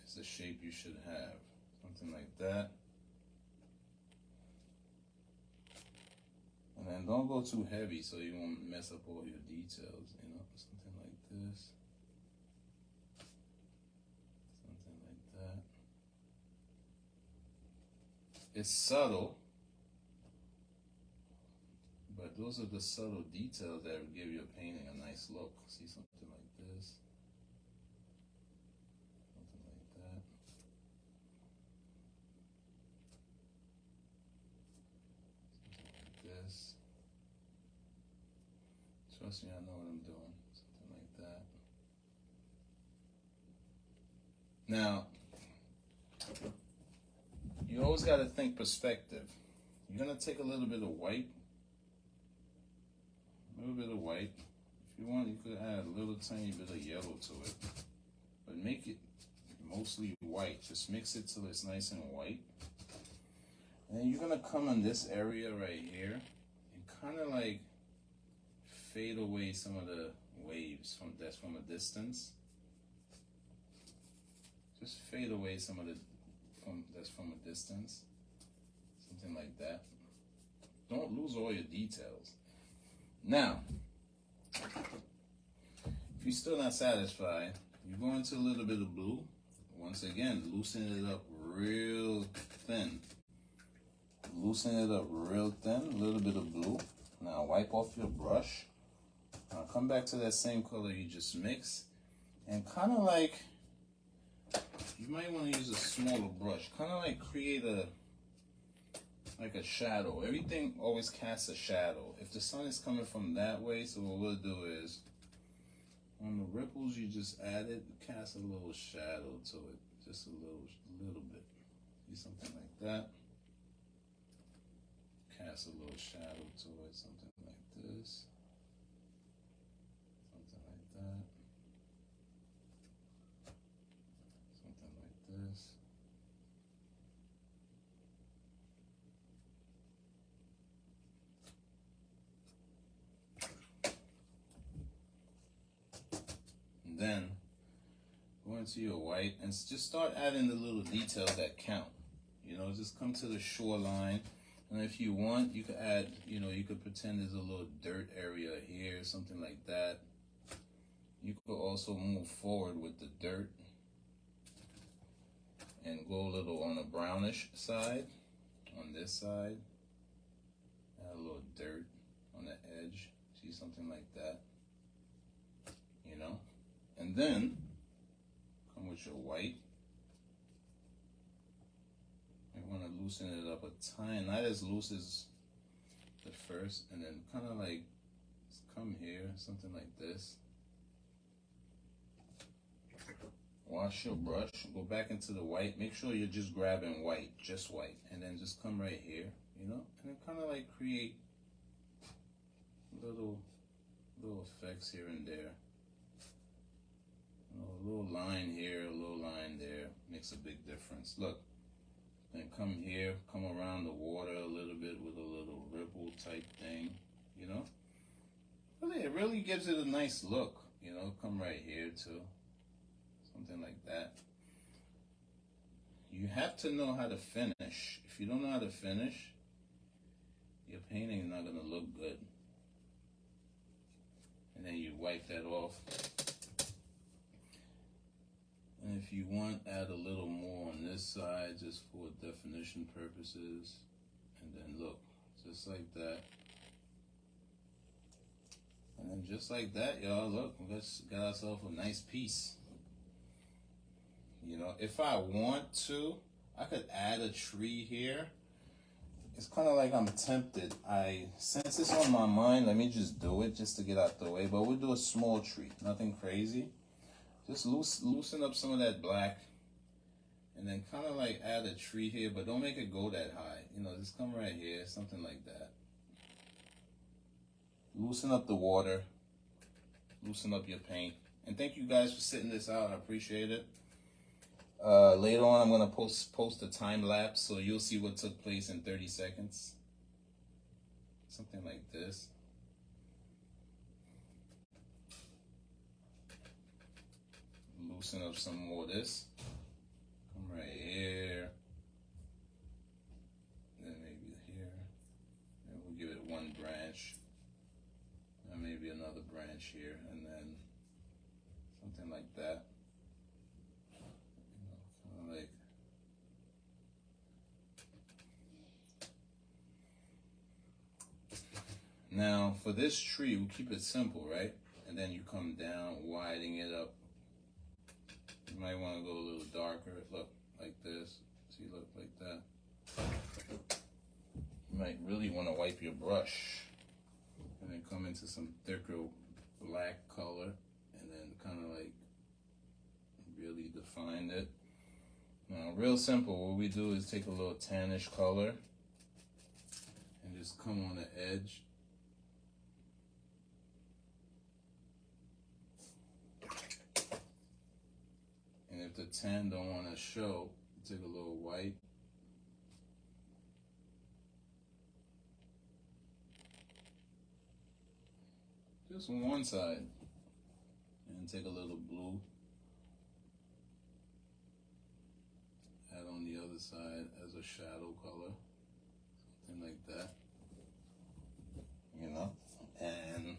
is the shape you should have. Something like that. And then don't go too heavy so you won't mess up all your details, something like this. Something like that. It's subtle, but those are the subtle details that will give your painting a nice look. See, something like this. Something like that. Trust me, I know what I'm doing. Something like that. Now, you always got to think perspective. You're going to take a little bit of white. A little bit of white. If you want, you could add a little tiny bit of yellow to it. But make it mostly white. Just mix it till it's nice and white. And then you're going to come in this area right here and kind of like fade away some of the waves that's from a distance. Just fade away some of that's from a distance. Something like that. Don't lose all your details. Now, if you're still not satisfied, you go into a little bit of blue. Once again, loosen it up real thin. Loosen it up real thin, a little bit of blue. Now wipe off your brush. Now come back to that same color you just mixed. And kind of like, you might want to use a smaller brush. Kind of like create like a shadow. Everything always casts a shadow. If the sun is coming from that way, so what we'll do is, on the ripples you just added, cast a little shadow to it. Just a little bit. See, something like that. Cast a little shadow to it, something like this. Something like that. Something like this. And then go into your white and just start adding the little details that count. You know, just come to the shoreline. And if you want, you could add, you know, you could pretend there's a little dirt area here, something like that. You could also move forward with the dirt and go a little on the brownish side, on this side. Add a little dirt on the edge, see, something like that, you know? And then come with your white. You want to loosen it up a tiny, not as loose as the first, and then kind of like come here, something like this. Wash your brush, go back into the white. Make sure you're just grabbing white, just white, and then just come right here, you know, and then kind of like create little effects here and there. You know, a little line here, a little line there makes a big difference. Look. Then come here, come around the water a little bit with a little ripple type thing, you know? Really, it really gives it a nice look, you know? Come right here too, something like that. You have to know how to finish. If you don't know how to finish, your painting is not gonna look good. And then you wipe that off. And if you want, add a little more on this side just for definition purposes. And then look, just like that. And then just like that, y'all, look, we just got ourselves a nice piece. You know, if I want to, I could add a tree here. It's kind of like I'm tempted. Since it's on my mind, let me just do it just to get out the way. But we'll do a small tree, nothing crazy. Just loosen up some of that black, and then kind of like add a tree here, but don't make it go that high. You know, just come right here, something like that. Loosen up the water, loosen up your paint. And thank you guys for sitting this out. I appreciate it. Later on, I'm gonna post a time lapse, so you'll see what took place in 30 seconds. Something like this. Loosen up some more of this. Come right here. Then maybe here. And we'll give it one branch. And maybe another branch here. And then something like that. You know, kind of like. Now, for this tree, we'll keep it simple, right? And then you come down, widening it up. You might want to go a little darker. Look, like this. See, look, like that. You might really want to wipe your brush. and then come into some thicker black color, and then kind of like really define it. Now, real simple, what we do is take a little tannish color and just come on the edge. And if the tan don't want to show, take a little white. Just on one side. And take a little blue. Add on the other side as a shadow color. Something like that. You know? And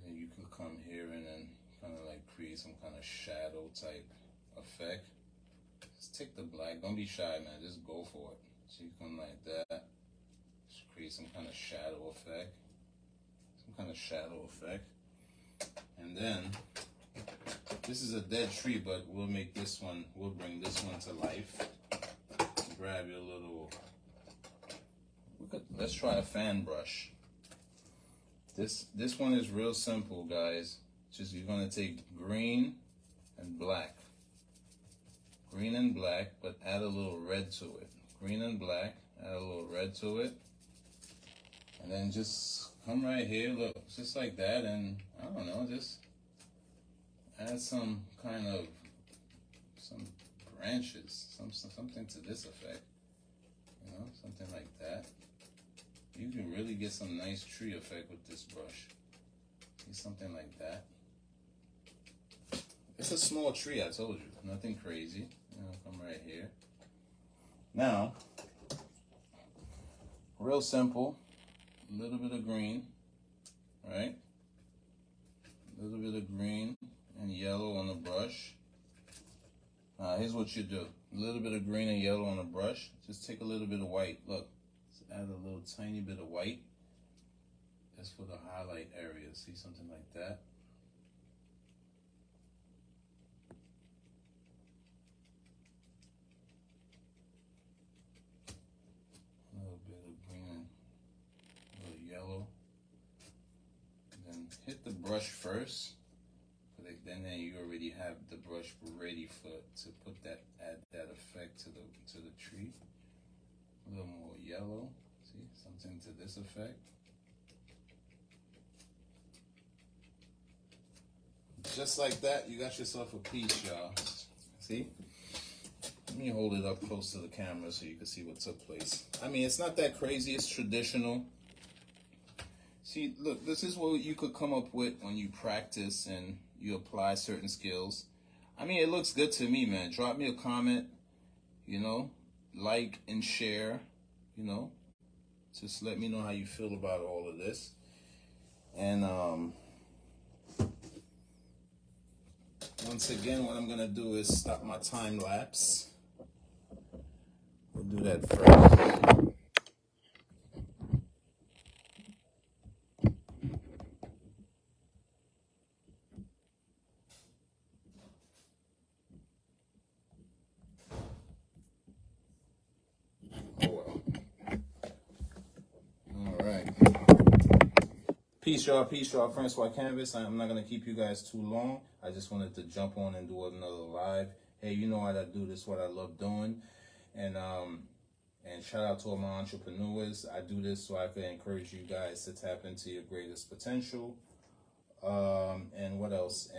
then you can come here and then kind of like create some kind of shadow type effect. Just take the black. Don't be shy, man. Just go for it. So you come like that. Just create some kind of shadow effect. And then this is a dead tree, but we'll make this one, we'll bring this one to life. Grab your little, let's try a fan brush. This one is real simple, guys. Just you're gonna take green and black, but add a little red to it. Green and black, add a little red to it, and then just come right here, look, just like that, and I don't know, just add some kind of, some branches, something to this effect, you know, something like that. You can really get some nice tree effect with this brush. See, something like that. It's a small tree, I told you, nothing crazy. You know, come right here. Now, real simple. A little bit of green, right? A little bit of green and yellow on the brush. Here's what you do. A little bit of green and yellow on the brush. Just take a little bit of white. Look, just add a little tiny bit of white. That's for the highlight area. See, something like that. A little bit of green, a little yellow. And then hit the brush first. Then you already have the brush ready to put that, add that effect to the tree. A little more yellow, see, something to this effect. Just like that, you got yourself a piece, y'all. See? Let me hold it up close to the camera so you can see what took place. I mean, it's not that crazy, it's traditional. See, look, this is what you could come up with when you practice and you apply certain skills. I mean, it looks good to me, man. Drop me a comment, you know, like and share, you know. Just let me know how you feel about all of this. And once again, what I'm gonna do is stop my time lapse. We'll do that first. Peace, y'all. Peace, y'all. Francois Canvas. I'm not going to keep you guys too long. I just wanted to jump on and do another live. Hey, you know what I do. This is what I love doing. And shout out to all my entrepreneurs. I do this so I can encourage you guys to tap into your greatest potential. And what else?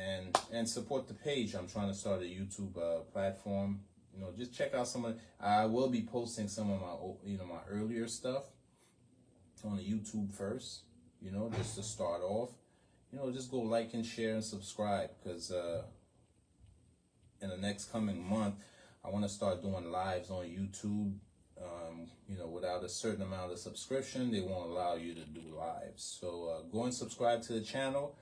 And support the page. I'm trying to start a YouTube platform. You know, just check out some of. I will be posting some of my my earlier stuff on the YouTube first. You know, just to start off, you know, just go like and share and subscribe, because in the next coming month, I want to start doing lives on YouTube. You know, without a certain amount of subscription, they won't allow you to do lives. So go and subscribe to the channel.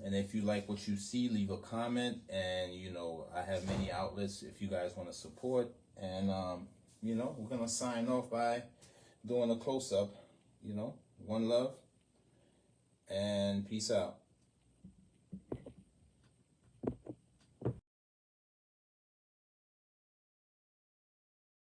And if you like what you see, leave a comment. And, you know, I have many outlets if you guys want to support. And, you know, we're going to sign off by doing a close-up, you know, one love. And peace out.